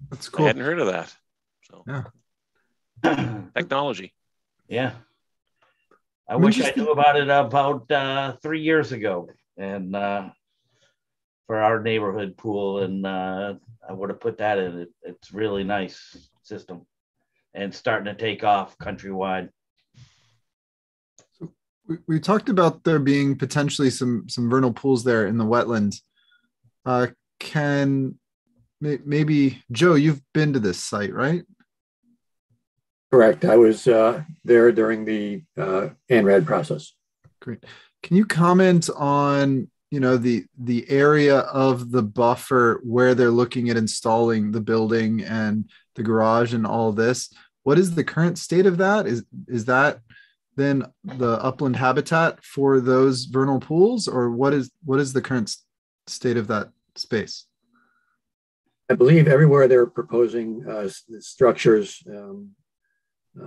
That's cool. I hadn't heard of that. So yeah. Technology. Yeah. I wish I knew about it about 3 years ago, and for our neighborhood pool, and I would have put that in. It's really nice system, and starting to take off countrywide. So we talked about there being potentially some vernal pools there in the wetland. Maybe Joe, you've been to this site, right? Correct. I was there during the ANRAD process. Great. Can you comment on the area of the buffer where they're looking at installing the building and the garage and all this? What is the current state of that? Is that then the upland habitat for those vernal pools, or what is the current state of that space? I believe everywhere they're proposing structures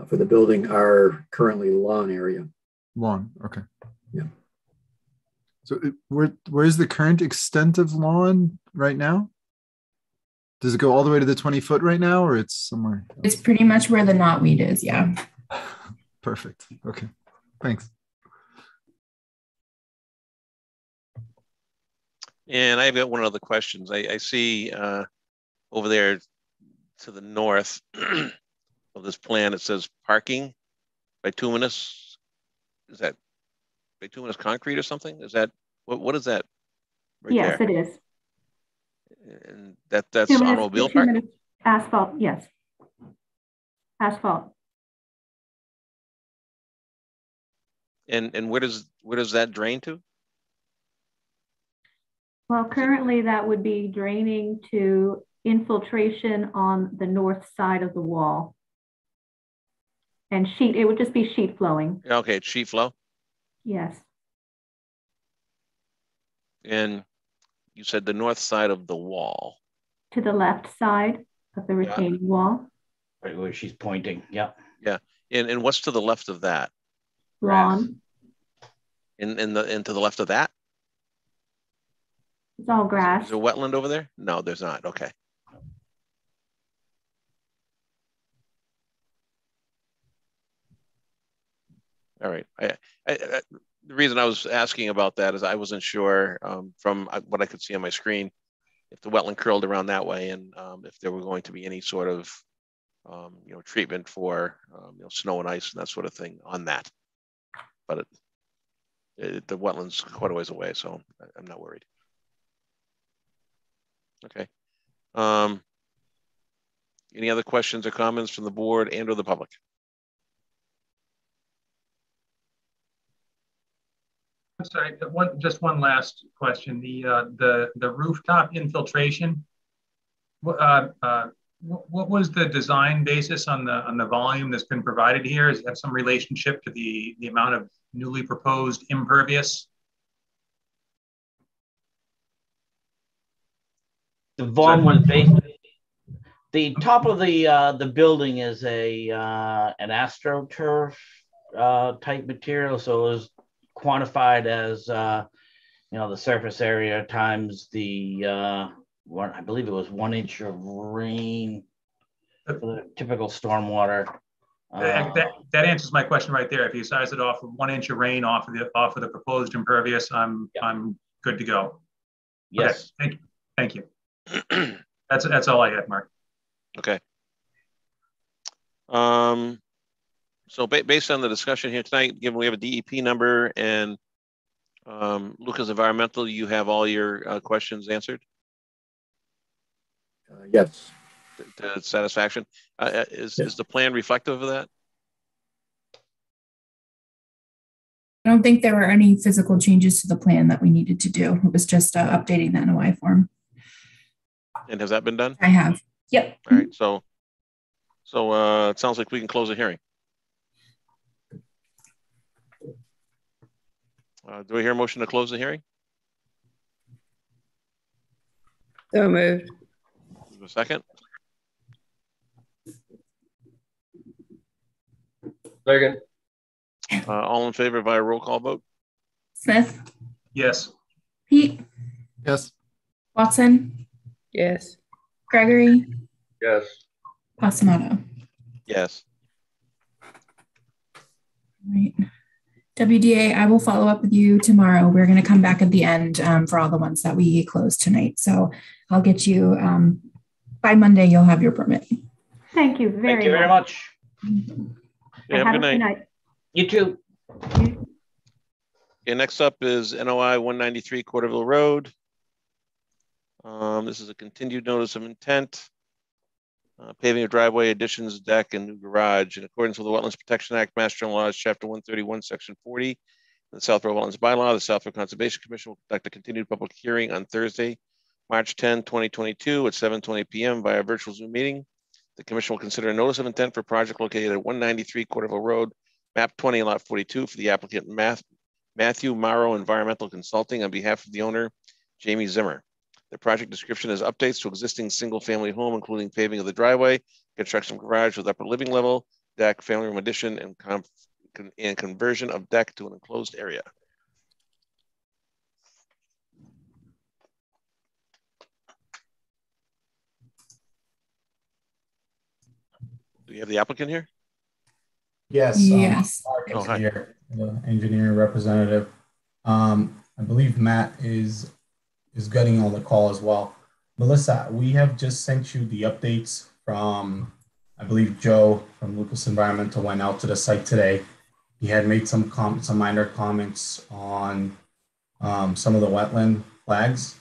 for the building are currently lawn area. Lawn, okay. Yeah. So where's the current extent of lawn right now? Does it go all the way to the 20-foot right now, or it's somewhere else? It's pretty much where the knotweed is, yeah. Perfect. Okay, thanks. And I've got one other question. I see over there to the north of this plan, it says parking bituminous. Is that bituminous concrete or something? Is that, what is that right Yes, there? it is. And that's automobile parking? Asphalt, yes. Asphalt. And where does that drain to? Well, currently that would be draining to infiltration on the north side of the wall. And it would just be sheet flowing. Okay, it's sheet flow. Yes. And you said the north side of the wall. To the left side of the retaining wall. Right where she's pointing. Yep. Yeah. And what's to the left of that? Lawn. And to the left of that? It's all grass. Is there a wetland over there? No, there's not. Okay. All right. The reason I was asking about that is I wasn't sure from what I could see on my screen if the wetland curled around that way, and if there were going to be any sort of treatment for snow and ice and that sort of thing on that. But the wetland's quite a ways away, so I'm not worried. Okay. Any other questions or comments from the board and or the public? I'm sorry, just one last question. The rooftop infiltration. What was the design basis on the volume that's been provided here? Does it have some relationship to the amount of newly proposed impervious? The volume was based. The top of the building is an astroturf type material, so it was quantified as the surface area times the I believe it was 1 inch of rain for the typical stormwater. That answers my question right there. If you size it off of 1 inch of rain off of the proposed impervious, I'm good to go. Yes. Okay. Thank you. That's all I had, Mark. Okay. So based on the discussion here tonight, given we have a DEP number and Lucas Environmental, you have all your questions answered? Yes. To satisfaction. Is the plan reflective of that? I don't think there were any physical changes to the plan that we needed to do. It was just updating the NOI form. And has that been done? I have. Yep. All right. So it sounds like we can close the hearing. Do I hear a motion to close the hearing? So moved. A second. Second. All in favor via roll call vote? Smith? Yes. Pete? Yes. Watson? Yes. Gregory? Yes. Pasamato? Yes. Right. WDA, I will follow up with you tomorrow. We're going to come back at the end for all the ones that we closed tonight. So I'll get you, by Monday, you'll have your permit. Thank you very much. Thank you very much. Yeah, have a good night. You too. Okay, next up is NOI 193 Corderville Road. This is a continued notice of intent. Paving of driveway, additions, deck, and new garage in accordance with the Wetlands Protection Act, Mass General Laws, Chapter 131, Section 40, the Southborough Wetlands Bylaw. The Southborough Conservation Commission will conduct a continued public hearing on Thursday, March 10, 2022 at 7:20 p.m. via virtual Zoom meeting. The commission will consider a notice of intent for a project located at 193 Corderville Road, map 20, lot 42 for the applicant Matthew Morrow Environmental Consulting on behalf of the owner, Jamie Zimmer. The project description is updates to existing single-family home, including paving of the driveway, construction of garage with upper living level, deck, family room addition, and conversion of deck to an enclosed area. Do you have the applicant here? Yes. Yes. Mark is here, the engineering representative. I believe Matt is is getting on the call as well. Melissa, we have just sent you the updates from, I believe Joe from Lucas Environmental went out to the site today. He had made some minor comments on some of the wetland flags.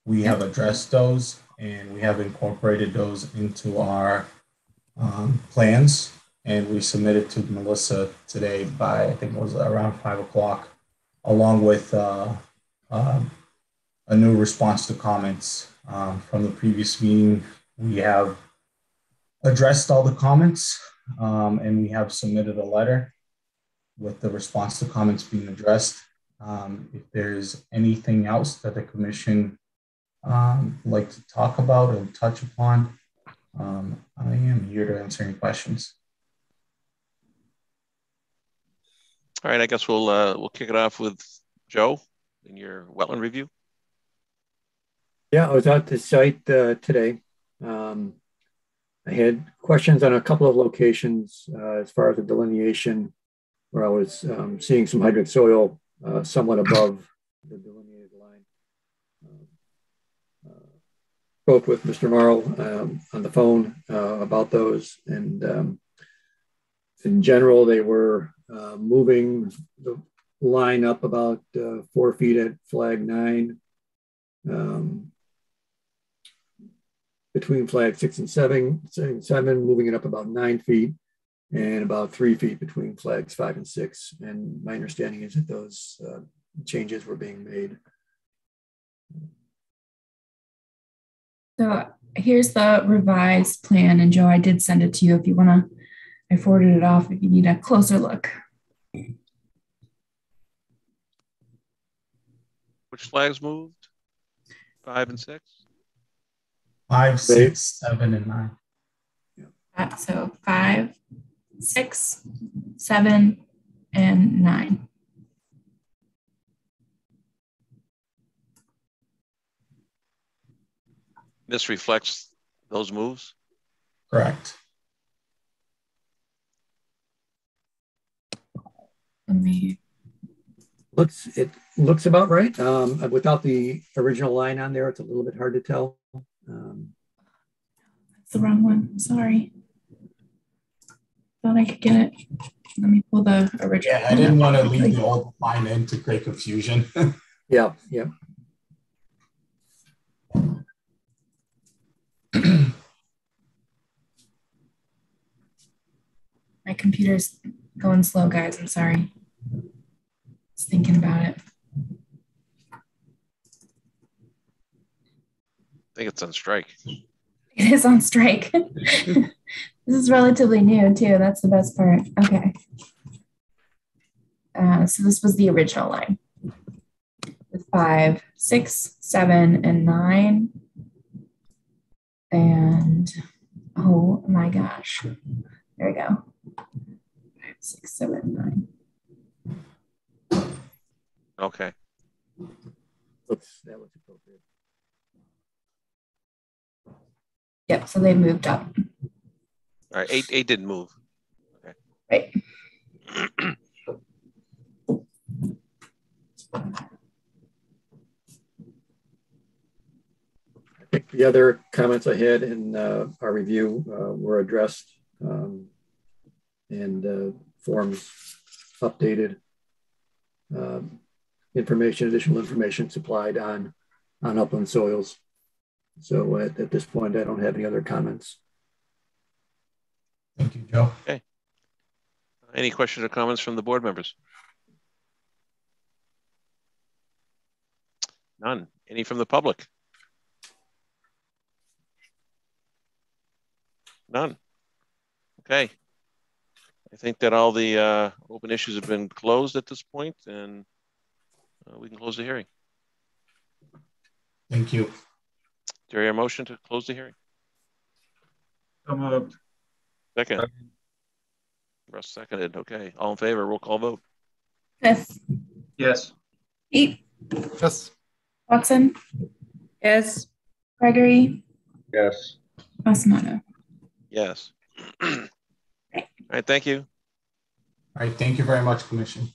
We have addressed those and we have incorporated those into our plans, and we submitted to Melissa today by, I think it was around 5 o'clock, along with a new response to comments from the previous meeting. We have addressed all the comments, and we have submitted a letter with the response to comments being addressed. If there's anything else that the commission would like to talk about or touch upon, I am here to answer any questions. All right, I guess we'll kick it off with Joe in your wetland review. Yeah, I was at the site today. I had questions on a couple of locations as far as the delineation, where I was seeing some hydrate soil somewhat above the delineated line. Spoke with Mr. Morrow on the phone about those, and in general, they were moving the line up about 4 feet at flag 9, between flag 6 and 7, moving it up about 9 feet, and about 3 feet between flags 5 and 6. And my understanding is that those changes were being made. So here's the revised plan. And Joe, I did send it to you if you want to, I forwarded it off if you need a closer look. Which flags moved? 5 and 6? 5, 6, 7, and 9. So 5, 6, 7, and 9. This reflects those moves? Correct. It looks about right. Without the original line on there, it's a little bit hard to tell. That's the wrong one. Sorry. Thought I could get it. Let me pull the original. Yeah, I didn't want to leave the old line in to create confusion. Yeah, yeah. My computer's going slow, guys. I'm sorry. Just thinking about it. I think it's on strike. It is on strike. This is relatively new too. That's the best part. Okay. So this was the original line with 5, 6, 7, and 9. And oh my gosh. There we go. 5, 6, 7, 9. Okay. That looks appropriate. Yep, so they moved up. All right, 8 didn't move. Okay. Right. I think the other comments I had in our review were addressed, and forms updated, additional information supplied on upland soils. So at this point, I don't have any other comments. Thank you, Joe. Okay. Any questions or comments from the board members? None. Any from the public? None. Okay. I think that all the open issues have been closed at this point, and we can close the hearing. Thank you. Is there a motion to close the hearing? So moved. Second. Russ seconded. Okay. All in favor, roll call vote. Smith. Yes. Pete. Yes. Watson. Yes. Gregory. Yes. Masimoto. Yes. All right. Thank you. All right. Thank you very much, Commission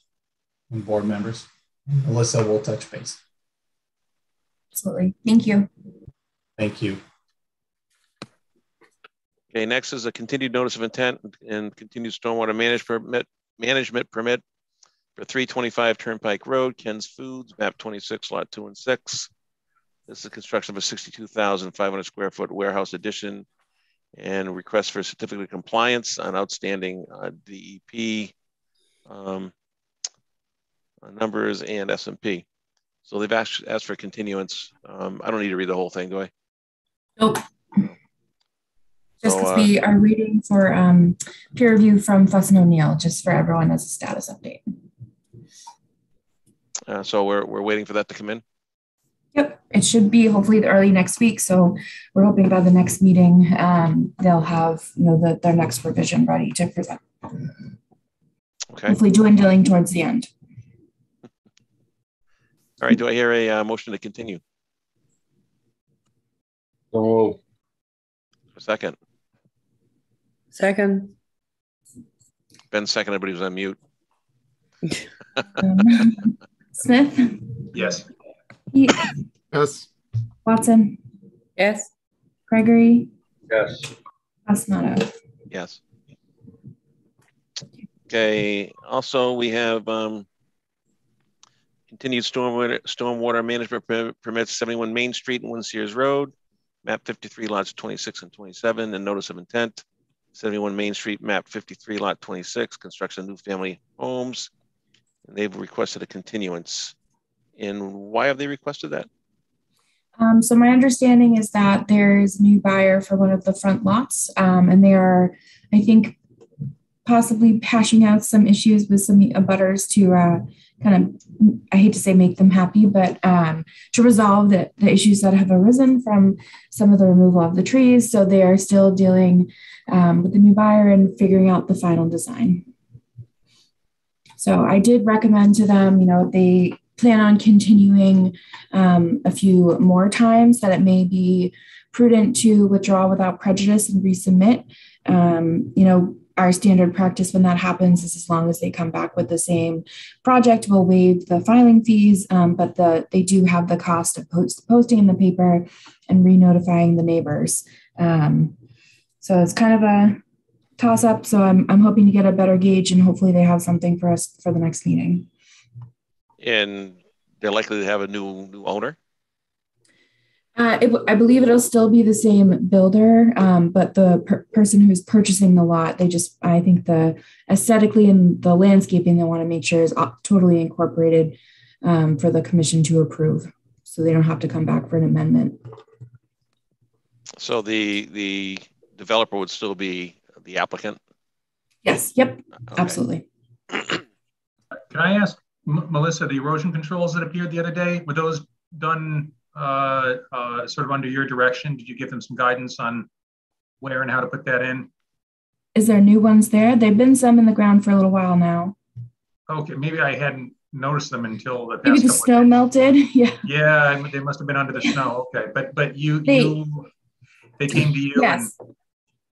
and board members. Melissa will touch base. Absolutely. Thank you. Thank you. Okay, next is a continued notice of intent and continued stormwater management permit for 325 Turnpike Road, Ken's Foods, map 26, lot 2 and 6. This is the construction of a 62,500 square foot warehouse addition and request for a certificate of compliance on outstanding DEP numbers and S&P. So they've asked for continuance. I don't need to read the whole thing, do I? Nope. Just because we are waiting for peer review from Fuss & O'Neill, just for everyone as a status update. So we're waiting for that to come in? Yep, it should be hopefully early next week. So we're hoping by the next meeting, they'll have their next revision ready to present. Okay. Hopefully dwindling towards the end. All right, do I hear a motion to continue? So A second. Second. Ben seconded, but he was on mute. Smith? Yes. Pete? Yes. Watson? Yes. Gregory? yes. Asmato? Yes. Okay, also we have continued stormwater management permits 71 Main Street and 1 Sears Road, map 53, lots 26 and 27, and notice of intent. 71 Main Street, map 53, lot 26, construction of new family homes. And they've requested a continuance. And why have they requested that? So my understanding is that there's a new buyer for one of the front lots, and they are, I think, possibly hashing out some issues with some abutters to kind of, I hate to say make them happy, but to resolve the issues that have arisen from some of the removal of the trees. So they are still dealing with the new buyer and figuring out the final design. So I did recommend to them, they plan on continuing a few more times, that it may be prudent to withdraw without prejudice and resubmit. Our standard practice when that happens is as long as they come back with the same project, we'll waive the filing fees, but they do have the cost of posting in the paper and re-notifying the neighbors. So it's kind of a toss up. So I'm hoping to get a better gauge, and hopefully they have something for us for the next meeting. And they're likely to have a new owner? I believe it'll still be the same builder, but the person who's purchasing the lot, I think the aesthetically and the landscaping they want to make sure is totally incorporated for the commission to approve. So they don't have to come back for an amendment. So the developer would still be the applicant? Yes. Yep. Okay. Absolutely. Can I ask, Melissa, the erosion controls that appeared the other day, were those done sort of under your direction? Did you give them some guidance on where and how to put that in? Is there new ones there? There've been some in the ground for a little while now. Okay, maybe I hadn't noticed them until the past maybe the snow melted. Yeah. Yeah, they must have been under the snow. Okay, but they came to you. Yes.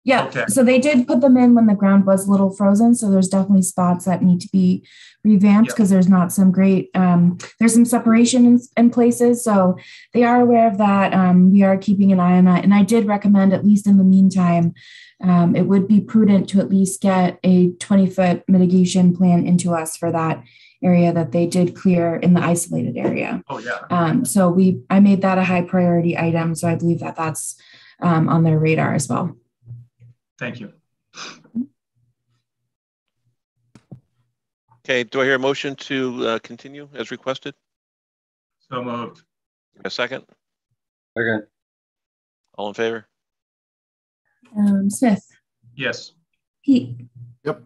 Yeah. Okay. So they did put them in when the ground was a little frozen. So there's definitely spots that need to be revamped because there's not some great, there's some separation in places. So they are aware of that. We are keeping an eye on that. And I did recommend, at least in the meantime, it would be prudent to at least get a 20-foot mitigation plan into us for that area that they did clear in the isolated area. Oh, yeah. So I made that a high priority item. So I believe that that's on their radar as well. Thank you. Okay, do I hear a motion to continue as requested? So moved. A second? Okay. All in favor? Smith? Yes. Pete? Yep.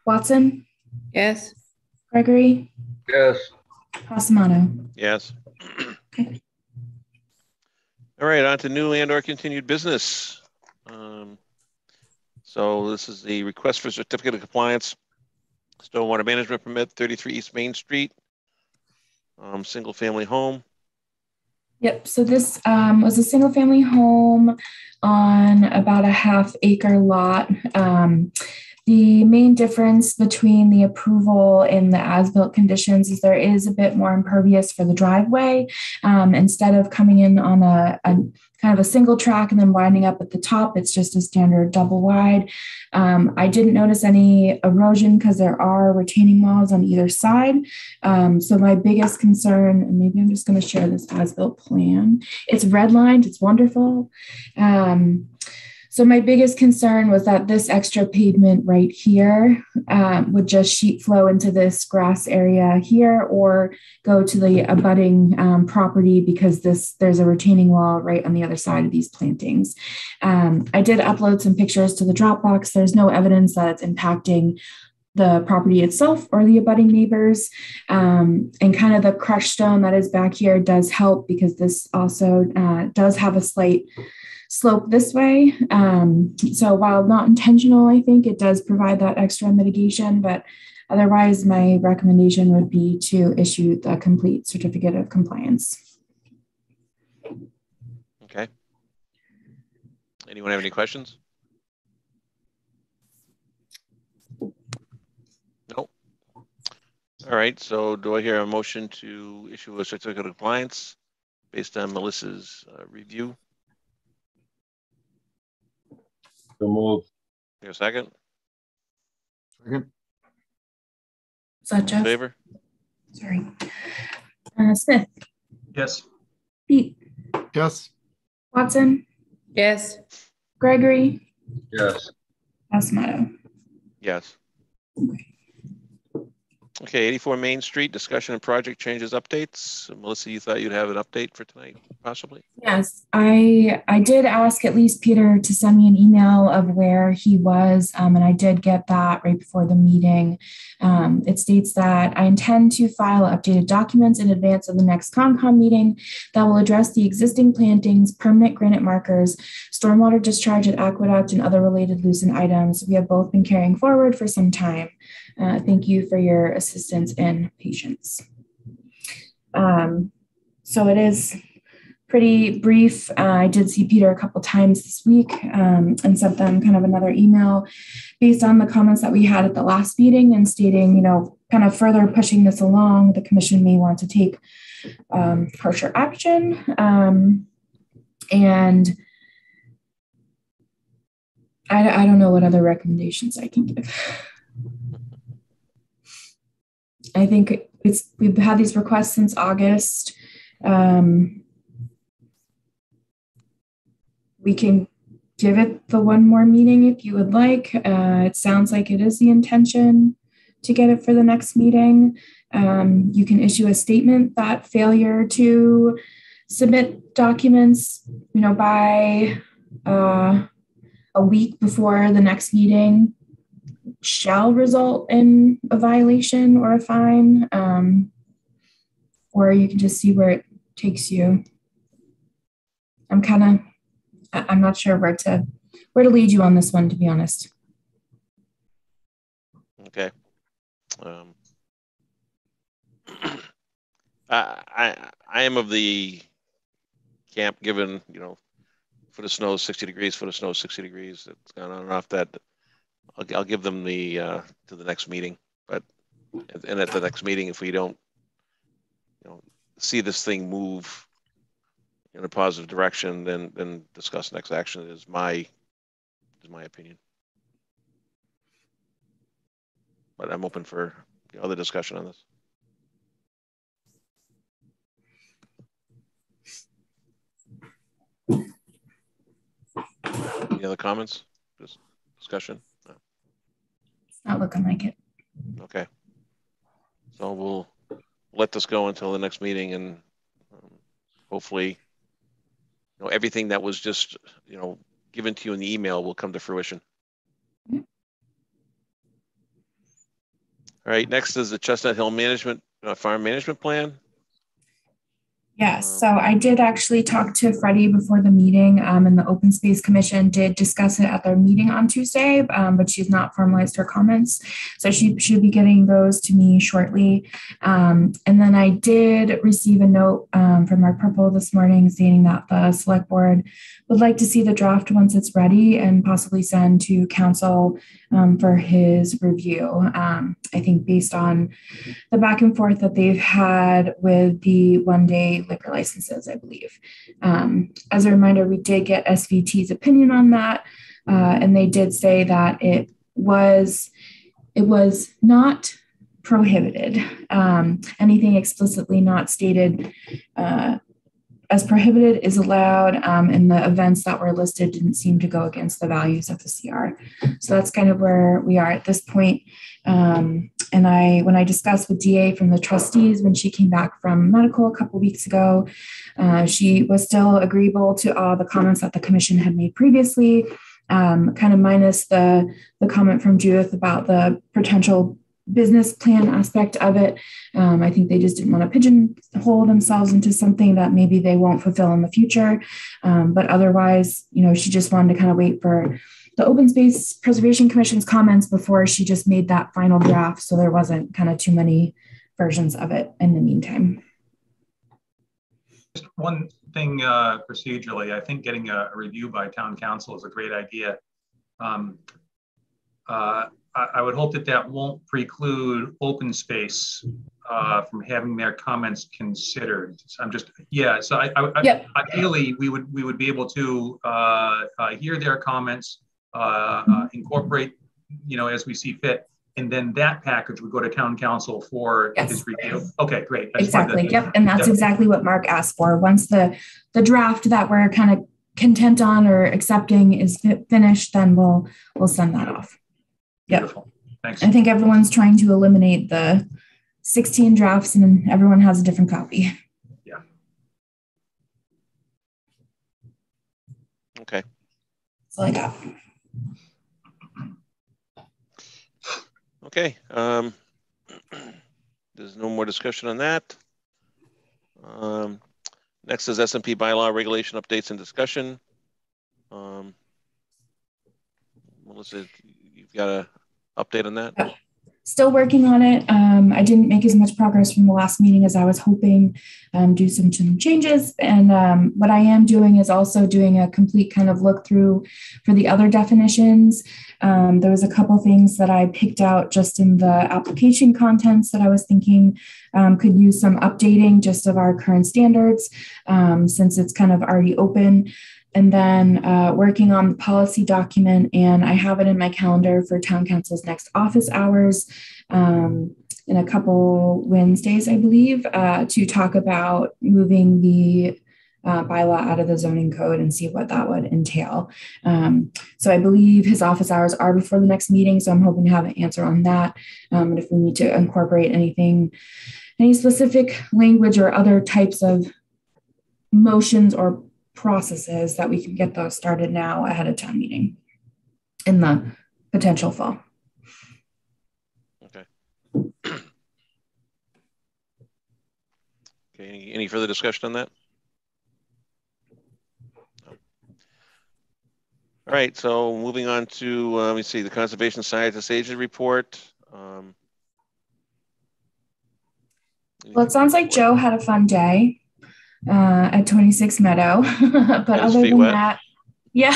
Watson? Yes. Gregory? Yes. Passamano? Yes. Okay. All right, on to new and or continued business. So this is the request for certificate of compliance, stormwater management permit, 33 East Main Street, single family home. Yep. So this was a single family home on about a 1/2 acre lot. The main difference between the approval and the as-built conditions is there is a bit more impervious for the driveway. Instead of coming in on a kind of a single track and then winding up at the top, it's just a standard double wide. I didn't notice any erosion because there are retaining walls on either side. So my biggest concern, and maybe I'm just going to share this as-built plan. It's redlined, it's wonderful. So my biggest concern was that this extra pavement right here would just sheet flow into this grass area here or go to the abutting property because there's a retaining wall right on the other side of these plantings. I did upload some pictures to the Dropbox. There's no evidence that it's impacting the property itself or the abutting neighbors. And kind of the crushed stone that is back here does help because this also does have a slight slope this way. So while not intentional, I think it does provide that extra mitigation, but otherwise my recommendation would be to issue the complete certificate of compliance. Okay. Anyone have any questions? No. All right, so do I hear a motion to issue a certificate of compliance based on Melissa's review? So moved. Here a second. Second. Is that Jeff? Favor? Sorry. Smith. Yes. Pete. Yes. Watson. Yes. Gregory. Yes. Asimato. Yes. Okay, 84 Main Street, discussion and project changes updates. Melissa, you thought you'd have an update for tonight, possibly? Yes, I did ask at least Peter to send me an email of where he was, and I did get that right before the meeting. It states that I intend to file updated documents in advance of the next Concom meeting that will address the existing plantings, permanent granite markers, stormwater discharge at Aqueduct, and other related loosened items we have both been carrying forward for some time. Thank you for your assistance and patience. So it is pretty brief. I did see Peter a couple times this week and sent them kind of another email based on the comments that we had at the last meeting and stating, you know, kind of further pushing this along, the commission may want to take harsher action. And I don't know what other recommendations I can give. I think we've had these requests since August. We can give it the one more meeting if you would like. It sounds like it is the intention to get it for the next meeting. You can issue a statement that failure to submit documents, you know, by a week before the next meeting shall result in a violation or a fine, or you can just see where it takes you. I'm not sure where to lead you on this one, to be honest. Okay. I am of the camp, given, you know, foot of snow 60 degrees, foot of snow 60 degrees. It's gone on and off that. I'll give them the to the next meeting, but and at the next meeting, if we don't, you know, see this thing move in a positive direction, then discuss next action is my opinion. But I'm open for other discussion on this. Any other comments? Just discussion? No. It's not looking like it. Okay. So we'll let this go until the next meeting, and hopefully, you know, everything that was just, you know, given to you in the email will come to fruition. Mm-hmm. All right. Next is the Chestnut Hill Management Farm Management Plan. Yes, so I did actually talk to Freddie before the meeting, and the Open Space Commission did discuss it at their meeting on Tuesday, but she's not formalized her comments. So she should be getting those to me shortly. And then I did receive a note from our purple this morning stating that the select board would like to see the draft once it's ready and possibly send to council for his review. I think based on the back and forth that they've had with the one-day liquor licenses, I believe. As a reminder, we did get SVT's opinion on that, and they did say that it was not prohibited. Anything explicitly not stated as prohibited is allowed, and the events that were listed didn't seem to go against the values of the CR. So that's kind of where we are at this point. And when I discussed with DA from the trustees, when she came back from medical a couple of weeks ago, she was still agreeable to all the comments that the commission had made previously, kind of minus the comment from Judith about the potential business plan aspect of it. I think they just didn't want to pigeonhole themselves into something that maybe they won't fulfill in the future. But otherwise, she just wanted to kind of wait for the Open Space Preservation Commission's comments before she just made that final draft. So there wasn't kind of too many versions of it in the meantime. Just one thing procedurally, I think getting a review by town council is a great idea. I would hope that won't preclude open space from having their comments considered. So ideally we would be able to hear their comments, incorporate, as we see fit, and then that package would go to town council for his review. Okay, great. Exactly. Yep. And that's exactly what Mark asked for. Once the draft that we're kind of content on or accepting is finished, then we'll send that off. Beautiful. Thanks. I think everyone's trying to eliminate the 16 drafts and everyone has a different copy. Yeah. Okay. That's all I got. Okay. There's no more discussion on that. Next is S&P bylaw regulation updates and discussion. Melissa, you've got an update on that? Still working on it. I didn't make as much progress from the last meeting as I was hoping, do some changes. And what I am doing is also doing a complete kind of look through for the other definitions. There was a couple things that I picked out just in the application contents that I was thinking could use some updating just of our current standards, since it's kind of already open. And then working on the policy document, and I have it in my calendar for town council's next office hours in a couple Wednesdays, I believe, to talk about moving the bylaw out of the zoning code and see what that would entail. So I believe his office hours are before the next meeting, so I'm hoping to have an answer on that. And if we need to incorporate any specific language or other types of motions or processes, that we can get those started now ahead of town meeting in the potential fall. Okay. Okay. Any further discussion on that? No. All right. So moving on to let me see, the Conservation Scientist Agent report. Well, it sounds like Joe had a fun day at 26 Meadow, but other than that, yeah.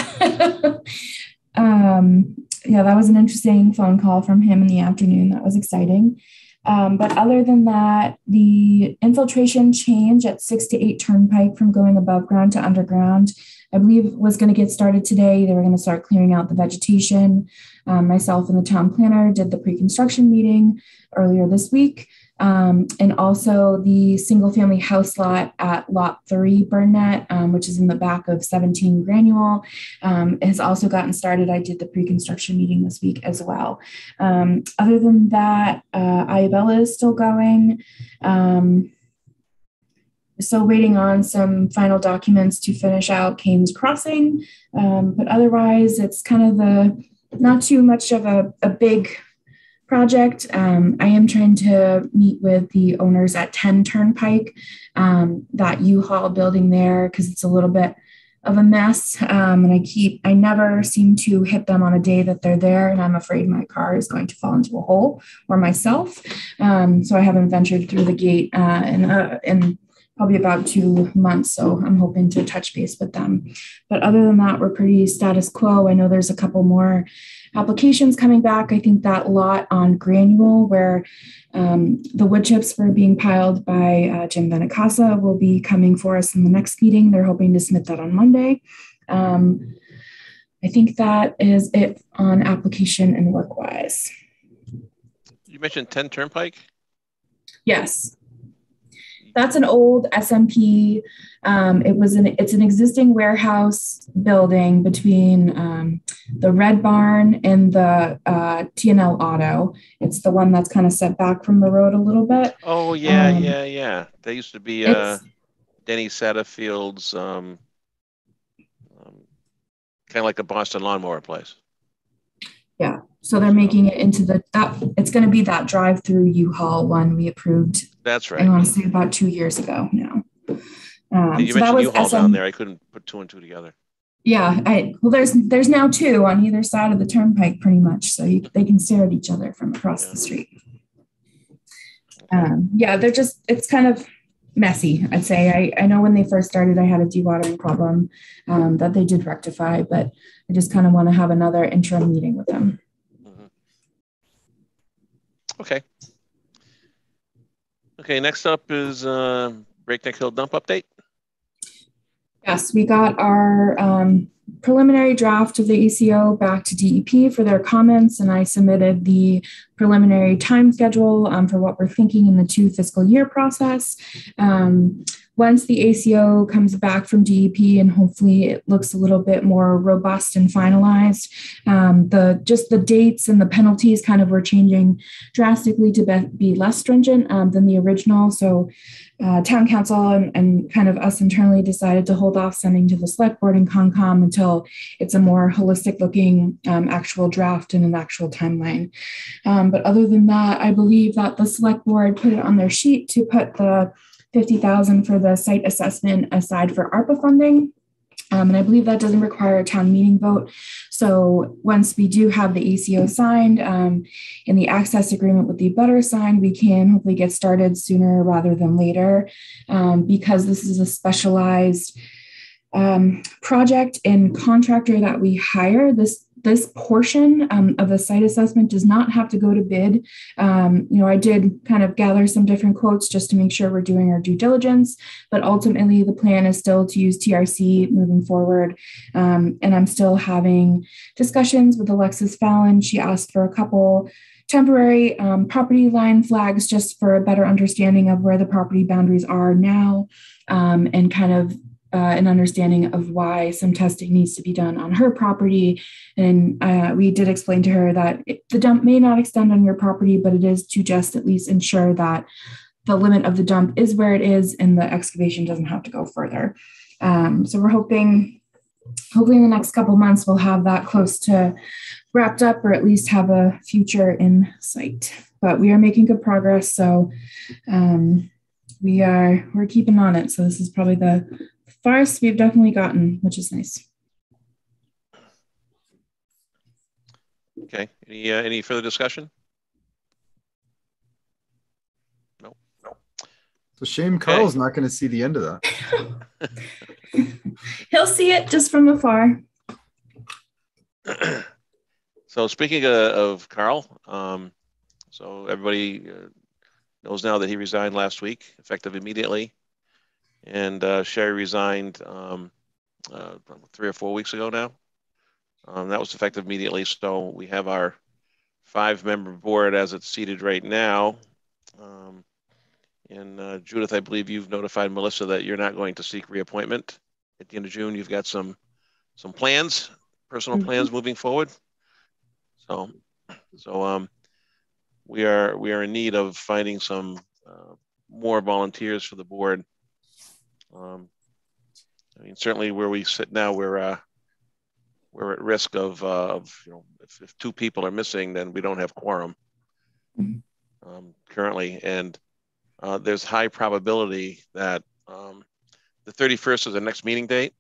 Yeah, that was an interesting phone call from him in the afternoon. That was exciting. But other than that, the infiltration change at 6 to 8 Turnpike from going above ground to underground, I believe was going to get started today. They were going to start clearing out the vegetation. Myself and the town planner did the pre-construction meeting earlier this week. And also the single family house lot at lot 3 Breakneck, which is in the back of 17 Granule, has also gotten started. I did the pre-construction meeting this week as well. Other than that, Iabella is still going. Still waiting on some final documents to finish out Kane's Crossing. But otherwise, it's kind of not too much of a big project. I am trying to meet with the owners at 10 Turnpike, that U-Haul building there, because it's a little bit of a mess. And I never seem to hit them on a day that they're there, and I'm afraid my car is going to fall into a hole, or myself. So I haven't ventured through the gate in probably about 2 months. So I'm hoping to touch base with them. But other than that, we're pretty status quo. I know there's a couple more applications coming back. I think that lot on Granule, where the wood chips were being piled by Jim Benacasa, will be coming for us in the next meeting. They're hoping to submit that on Monday. I think that is it on application and work-wise. You mentioned 10 Turnpike? Yes. That's an old SMP. It's an existing warehouse building between the Red Barn and the TNL Auto. It's the one that's kind of set back from the road a little bit. Oh yeah, yeah. That used to be Denny Satterfield's, kind of like a Boston lawnmower place. Yeah. So they're making it into it's going to be that drive-through U-Haul one we approved. That's right. I want to say about 2 years ago now. You so mentioned U-Haul down there. I couldn't put 2 and 2 together. Yeah. There's now 2 on either side of the turnpike, pretty much. So they can stare at each other from across the street. It's kind of messy, I'd say. I know when they first started, I had a dewatering problem that they did rectify, but I just kind of want to have another interim meeting with them. Okay. Okay, next up is Breakneck Hill dump update. Yes, we got our preliminary draft of the ACO back to DEP for their comments, and I submitted the preliminary time schedule for what we're thinking in the 2 fiscal year process. Once the ACO comes back from DEP and hopefully it looks a little bit more robust and finalized, the dates and the penalties kind of were changing drastically to be less stringent than the original. So town council and kind of us internally decided to hold off sending to the select board and Concom until it's a more holistic looking actual draft and an actual timeline. But other than that, I believe that the select board put it on their sheet to put the $50,000 for the site assessment aside for ARPA funding. And I believe that doesn't require a town meeting vote. So once we do have the ACO signed and the access agreement with the abutter signed, we can hopefully get started sooner rather than later. Because this is a specialized project and contractor that we hire, this portion of the site assessment does not have to go to bid. I did kind of gather some different quotes just to make sure we're doing our due diligence, but ultimately the plan is still to use TRC moving forward. And I'm still having discussions with Alexis Fallon. She asked for a couple temporary property line flags just for a better understanding of where the property boundaries are now, and kind of an understanding of why some testing needs to be done on her property. And we did explain to her that the dump may not extend on your property, but it is to just at least ensure that the limit of the dump is where it is and the excavation doesn't have to go further. So we're hopefully in the next couple of months, we'll have that close to wrapped up, or at least have a future in sight. But we are making good progress. So we're keeping on it. So this is probably the farthest we've definitely gotten, which is nice. Okay. Any further discussion? No. It's a shame Carl's not going to see the end of that. He'll see it just from afar. So speaking of Carl, so everybody knows now that he resigned last week, effective immediately. And Sherry resigned 3 or 4 weeks ago now. That was effective immediately. So we have our 5-member board as it's seated right now. And Judith, I believe you've notified Melissa that you're not going to seek reappointment at the end of June. You've got some plans, personal plans moving forward. So we are in need of finding some more volunteers for the board. Certainly where we sit now, we're at risk of if 2 people are missing, then we don't have quorum. currently, and there's high probability that the 31st is the next meeting date.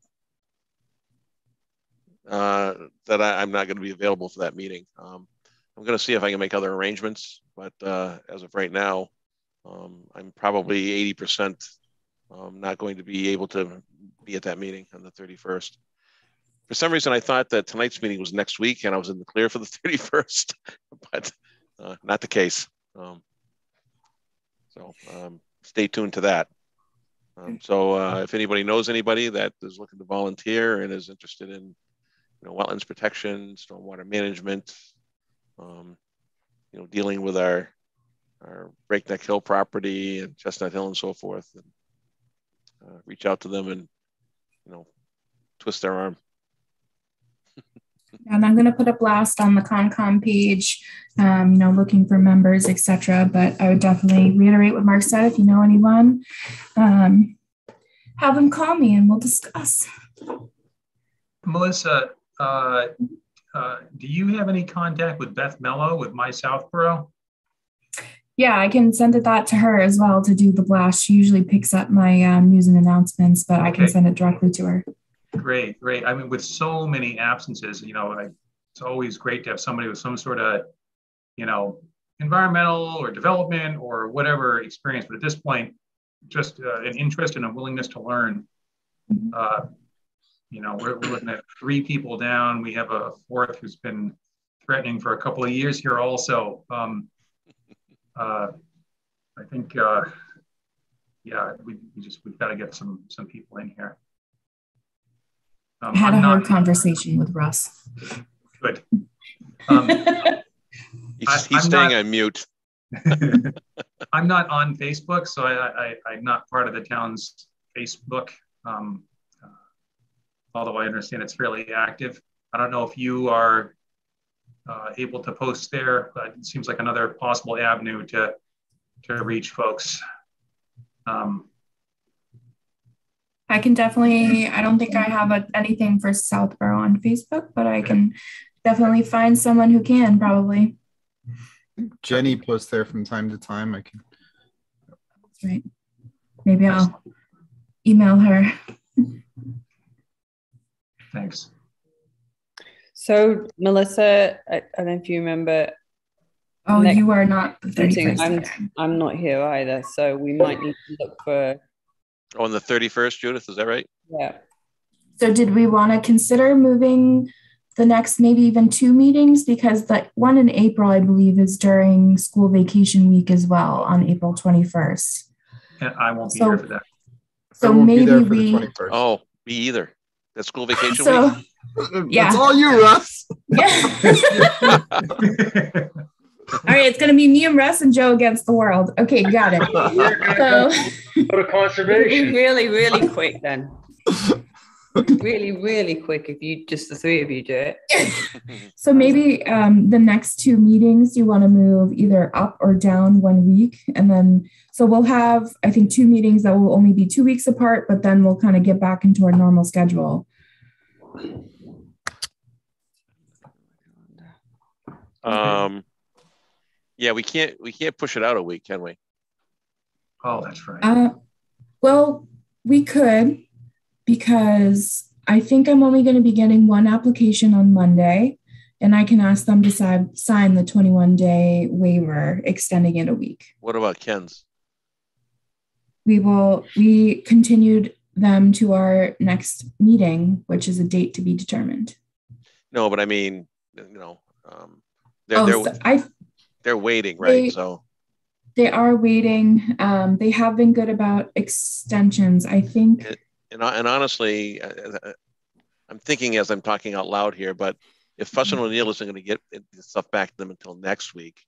That I'm not going to be available for that meeting. I'm going to see if I can make other arrangements, but as of right now, I'm probably 80% not going to be able to be at that meeting on the 31st. For some reason, I thought that tonight's meeting was next week and I was in the clear for the 31st, but not the case. So stay tuned to that. So if anybody knows anybody that is looking to volunteer and is interested in, wetlands protection, stormwater management, dealing with our Breakneck Hill property and Chestnut Hill and so forth, and reach out to them and, twist their arm. And I'm going to put a blast on the Concom page, looking for members, etc. But I would definitely reiterate what Mark said. If you know anyone, have them call me and we'll discuss. Melissa, do you have any contact with Beth Mello with My Southborough? Yeah, I can send that to her as well to do the blast. She usually picks up my news and announcements, but I can send it directly to her. Great. I mean, with so many absences, it's always great to have somebody with some sort of, environmental or development or whatever experience. But at this point, just an interest and a willingness to learn. We're looking at 3 people down. We have a 4th who's been threatening for a couple of years here also. I think, we've got to get some people in here. I had a hard conversation with Russ. Good. He's staying on mute. I'm not on Facebook, so I'm not part of the town's Facebook, although I understand it's fairly active. I don't know if you are able to post there, but it seems like another possible avenue to reach folks. I can definitely, I don't think I have anything for Southborough on Facebook, but I can definitely find someone who can probably. Jenny posts there from time to time. I can. That's right. Maybe I'll email her. Thanks. So Melissa, I don't know if you remember. Oh, you are not the 31st. I'm not here either, so we might need to look for. On the 31st, Judith, is that right? Yeah. So did we want to consider moving the next maybe even 2 meetings? Because the one in April, I believe, is during school vacation week as well on April 21st. And I won't be here for that. So maybe we. Oh, me either. That's school vacation week? Yeah. That's all you, Russ. Yeah. All right, it's going to be me and Russ and Joe against the world. Okay, got it. So, go to conservation. Really, really quick then. Really, really quick if you just the 3 of you do it. So maybe the next 2 meetings you want to move either up or down 1 week. And then, so we'll have, I think, 2 meetings that will only be 2 weeks apart, but then we'll kind of get back into our normal schedule. Yeah, we can't push it out a week, can we? Oh, that's right. Well, we could, because I think I'm only going to be getting 1 application on Monday, and I can ask them to sign the 21-day waiver, extending it a week. What about Ken's? We continued them to our next meeting, which is a date to be determined. No, but I mean, they're waiting, right? So they are waiting. They have been good about extensions, I think. And honestly, I'm thinking as I'm talking out loud here, but if Fuss and O'Neill isn't going to get stuff back to them until next week,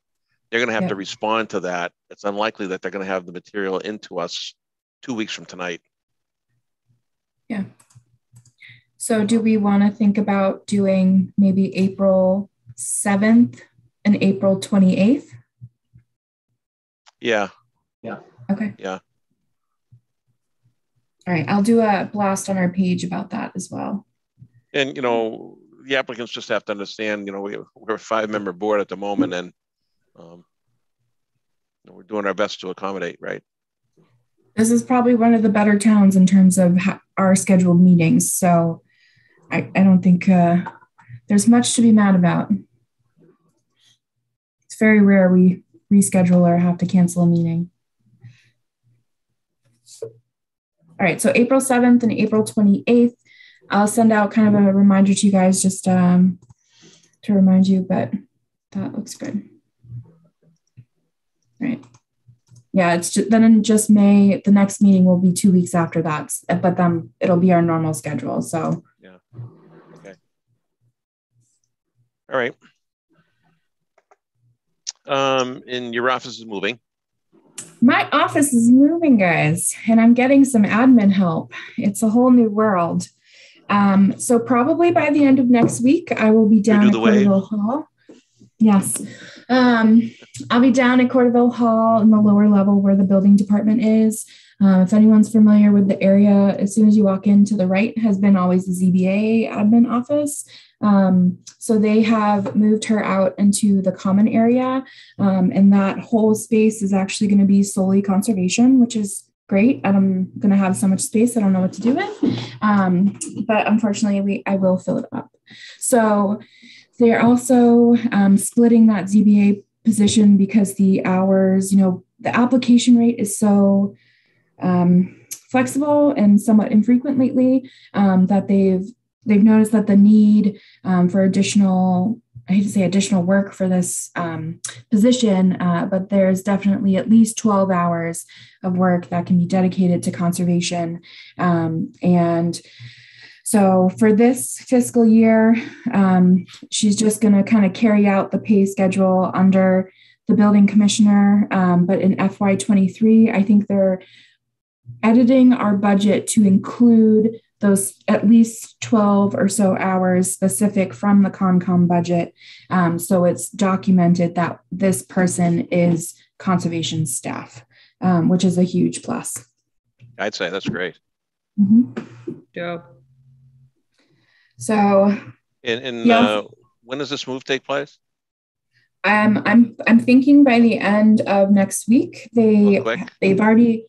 they're going to have to respond to that. It's unlikely that they're going to have the material into us 2 weeks from tonight. Yeah. So do we want to think about doing maybe April 7th and April 28th? Yeah. Okay. Yeah. All right. I'll do a blast on our page about that as well. And, the applicants just have to understand, we're a 5-member board at the moment, and doing our best to accommodate, right? This is probably one of the better towns in terms of our scheduled meetings. So I don't think there's much to be mad about. It's very rare we reschedule or have to cancel a meeting. All right, so April 7th and April 28th, I'll send out kind of a reminder to you guys just to remind you, but that looks good. All right. Yeah, it's just, then in just May, the next meeting will be 2 weeks after that, but then it'll be our normal schedule. So yeah, okay, all right. And your office is moving. My office is moving, guys, and I'm getting some admin help. It's a whole new world. So probably by the end of next week, I will be down at Corderville Hall. Yes. I'll be down at Corderville Hall in the lower level where the building department is. If anyone's familiar with the area, as soon as you walk in to the right has been always the ZBA admin office. So they have moved her out into the common area. And that whole space is actually going to be solely conservation, which is great. I'm going to have so much space, I don't know what to do with. But unfortunately, I will fill it up. So they're also splitting that ZBA position because the hours, the application rate is so flexible and somewhat infrequent lately that they've noticed that the need for additional, I hate to say additional work for this position, but there's definitely at least 12 hours of work that can be dedicated to conservation. And so for this fiscal year, she's just going to kind of carry out the pay schedule under the building commissioner. But in FY23, I think they're editing our budget to include those at least 12 or so hours specific from the Concom budget. So it's documented that this person is conservation staff, which is a huge plus. I'd say that's great. Mm-hmm. Yeah. So, and when does this move take place? I'm thinking by the end of next week. They've already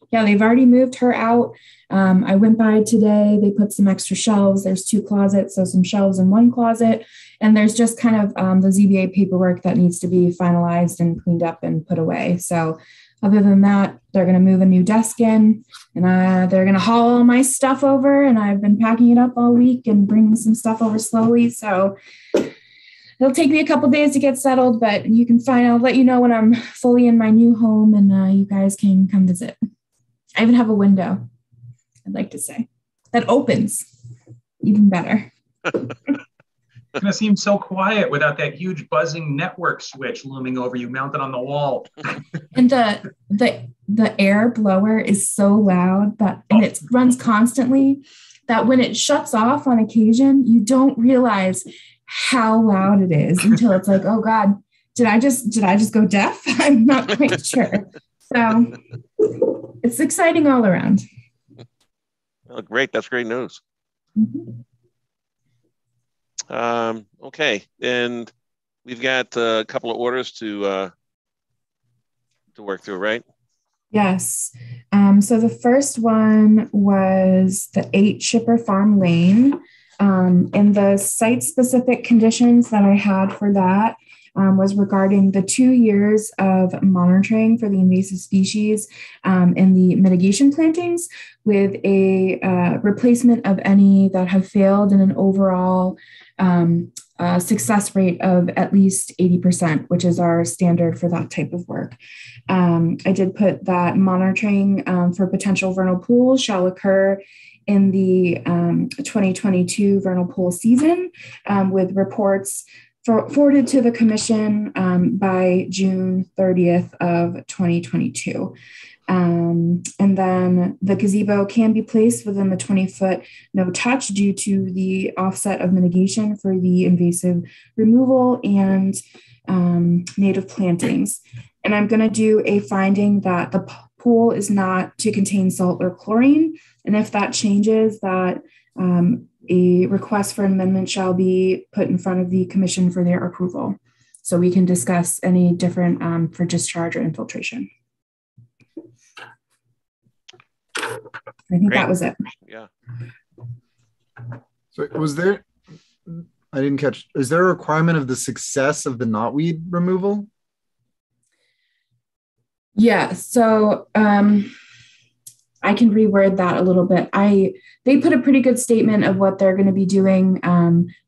moved her out. I went by today. They put some extra shelves. There's 2 closets, so some shelves in 1 closet, and there's just kind of the ZBA paperwork that needs to be finalized and cleaned up and put away. So other than that, they're going to move a new desk in, and they're going to haul all my stuff over, and I've been packing it up all week and bringing some stuff over slowly. So it'll take me a couple days to get settled, but I'll let you know when I'm fully in my new home, and you guys can come visit. I even have a window, I'd like to say, that opens. Even better. It's going to seem so quiet without that huge buzzing network switch looming over you mounted on the wall. And the air blower is so loud and it runs constantly that when it shuts off on occasion, you don't realize how loud it is until it's like, oh God, did I just go deaf? I'm not quite sure. So it's exciting all around. Oh, great. That's great news. Mm-hmm. Okay. And we've got a couple of orders to work through, right? Yes. So the first one was the 8 Shipper Farm Lane. And the site-specific conditions that I had for that was regarding the 2 years of monitoring for the invasive species and the mitigation plantings with a replacement of any that have failed and an overall success rate of at least 80%, which is our standard for that type of work. I did put that monitoring for potential vernal pools shall occur in the 2022 vernal pool season with reports forwarded to the commission by June 30th of 2022. And then the gazebo can be placed within the 20-foot no touch due to the offset of mitigation for the invasive removal and native plantings. And I'm going to do a finding that the pool is not to contain salt or chlorine. And if that changes, that a request for amendment shall be put in front of the commission for their approval. So we can discuss any different for discharge or infiltration. I think Great. that was it. Yeah. So was there, I didn't catch, is there a requirement of the success of the knotweed removal? Yeah, so I can reword that a little bit. They put a pretty good statement of what they're going to be doing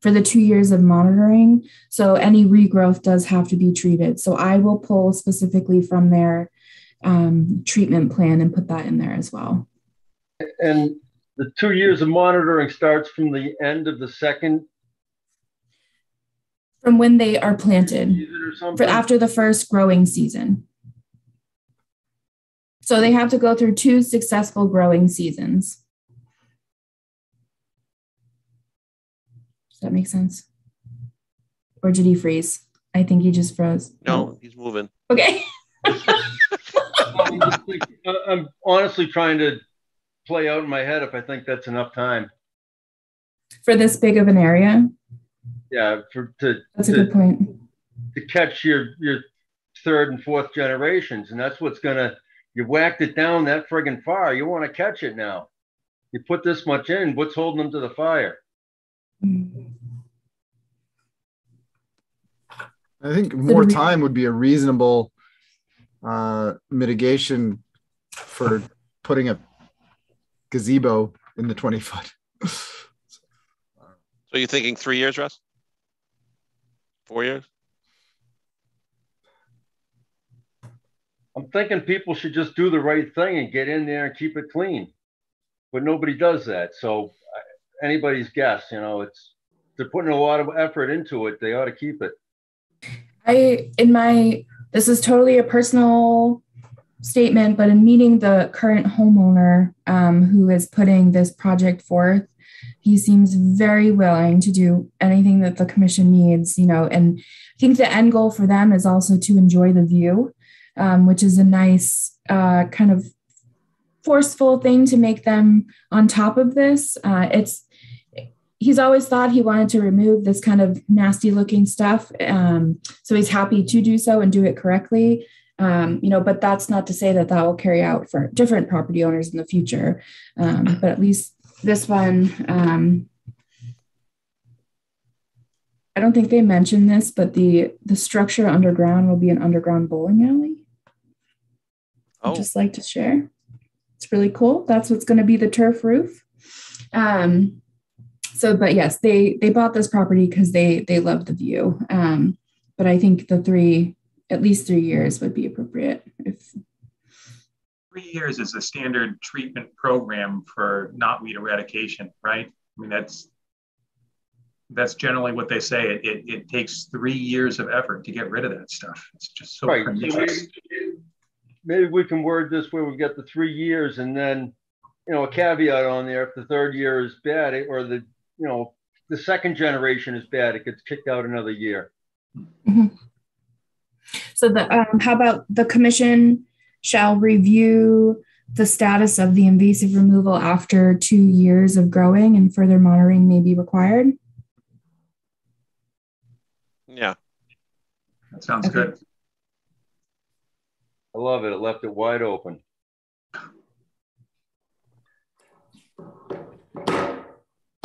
for the 2 years of monitoring. So any regrowth does have to be treated. So I will pull specifically from their treatment plan and put that in there as well. And the 2 years of monitoring starts from the end of the second From when they are planted, season or something? after the first growing season. So they have to go through 2 successful growing seasons. Does that make sense? Or did he freeze? I think he just froze. No, he's moving. Okay. I'm honestly trying to play out in my head if I think that's enough time. For this big of an area? Yeah, that's a good point. To catch your third and fourth generations, and that's what's gonna. You whacked it down that friggin' far. You want to catch it now. You put this much in. What's holding them to the fire? I think more time would be a reasonable mitigation for putting a gazebo in the 20-foot. So you're thinking 3 years, Russ? 4 years? I'm thinking people should just do the right thing and get in there and keep it clean, but nobody does that. So anybody's guess, they're putting a lot of effort into it. They ought to keep it. This is totally a personal statement, but in meeting the current homeowner who is putting this project forth, he seems very willing to do anything that the commission needs, and I think the end goal for them is also to enjoy the view, which is a nice kind of forceful thing to make them on top of this. He's always thought he wanted to remove this kind of nasty looking stuff. So he's happy to do so and do it correctly. But that's not to say that will carry out for different property owners in the future. But at least this one, I don't think they mentioned this, but the structure underground will be an underground bowling alley. I'd just like to share. It's really cool. That's what's going to be the turf roof. But yes, they bought this property because they love the view. But I think at least 3 years would be appropriate. 3 years is a standard treatment program for knotweed eradication, right? I mean, that's generally what they say. It takes 3 years of effort to get rid of that stuff. It's just so pernicious. So maybe we can word this where we've got the 3 years and then, a caveat on there. If the third year is bad, or the second generation is bad, it gets kicked out another year. Mm-hmm. So how about the commission shall review the status of the invasive removal after 2 years of growing, and further monitoring may be required? Yeah. That sounds good. I love it. It left it wide open.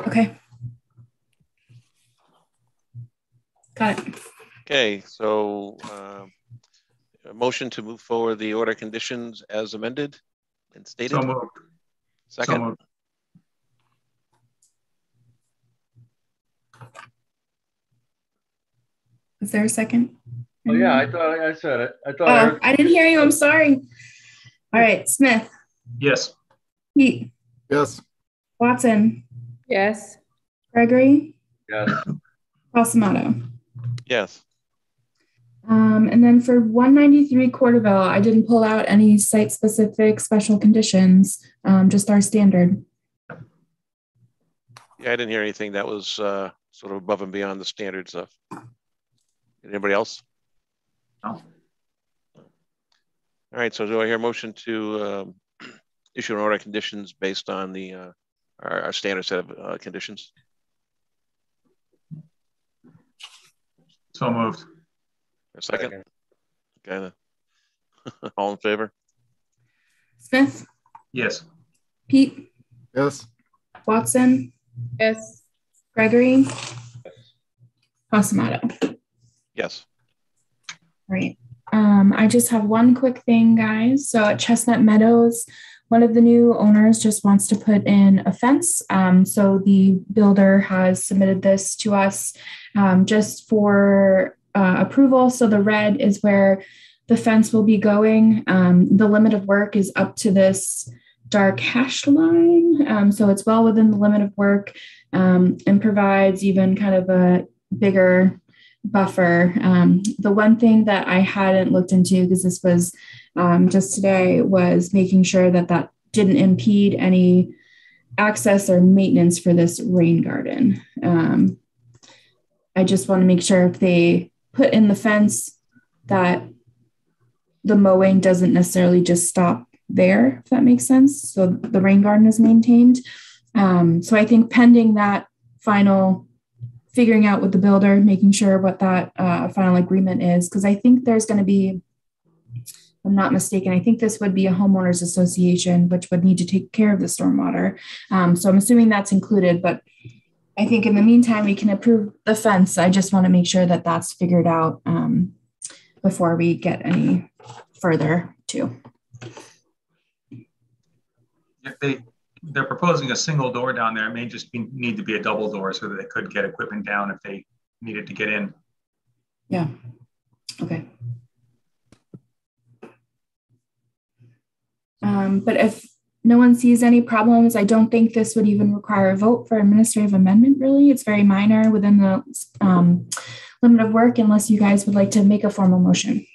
Okay. Got it. Okay, so a motion to move forward the order conditions as amended and stated. So moved. Second. So moved. Is there a second? Oh yeah, I thought I said it. I didn't hear you. I'm sorry. All right, Smith. Yes. Pete. Yes. Watson. Yes. Gregory. Yes. Balsamato. Yes. And then for 193 Corderville, I didn't pull out any site-specific special conditions, just our standard. Yeah, I didn't hear anything that was sort of above and beyond the standard stuff. Anybody else? No. All right, so do I hear a motion to issue an order of conditions based on the our standard set of conditions? So moved. A second? Okay. All in favor? Smith? Yes. Pete? Yes. Watson? Yes. Gregory? Pasamato? Yes. Right. I just have one quick thing, guys. So at Chestnut Meadows, one of the new owners just wants to put in a fence. So the builder has submitted this to us just for approval. So the red is where the fence will be going. The limit of work is up to this dark hashed line. So it's well within the limit of work and provides even kind of a bigger buffer. The one thing that I hadn't looked into, because this was just today, was making sure that that didn't impede any access or maintenance for this rain garden. I just want to make sure if they put in the fence that the mowing doesn't necessarily just stop there, if that makes sense. So the rain garden is maintained. So I think pending that final figuring out with the builder, making sure what that final agreement is, because I think there's going to be, if I'm not mistaken, I think this would be a homeowners association, which would need to take care of the stormwater. So I'm assuming that's included, but I think in the meantime, we can approve the fence. I just want to make sure that that's figured out before we get any further too. If they're proposing a single door down there, it may just need to be a double door so that they could get equipment down if they needed to get in. Yeah. Okay. But if no one sees any problems, I don't think this would even require a vote for administrative amendment, really. It's very minor within the limit of work, unless you guys would like to make a formal motion.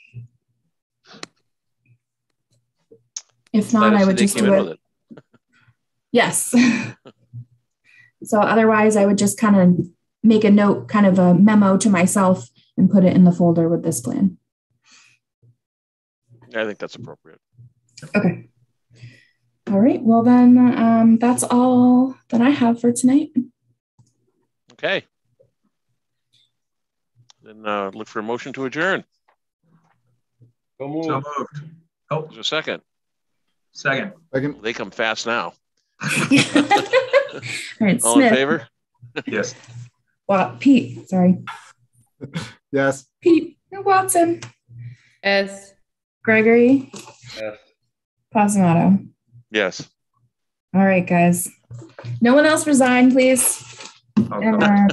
If not, I would just do it. Yes. So otherwise, I would just kind of make a note, kind of a memo to myself and put it in the folder with this plan. I think that's appropriate. Okay. All right. Well, then that's all that I have for tonight. Okay. Then look for a motion to adjourn. So moved. Oh, there's a second. Second. Well, they come fast now. All right, all Smith. in favor? Yes. Well, Pete, sorry. Yes. Pete Watson. Yes. Gregory. Yes. Pasamato. Yes. All right, guys. No one else resign, please. Oh, And,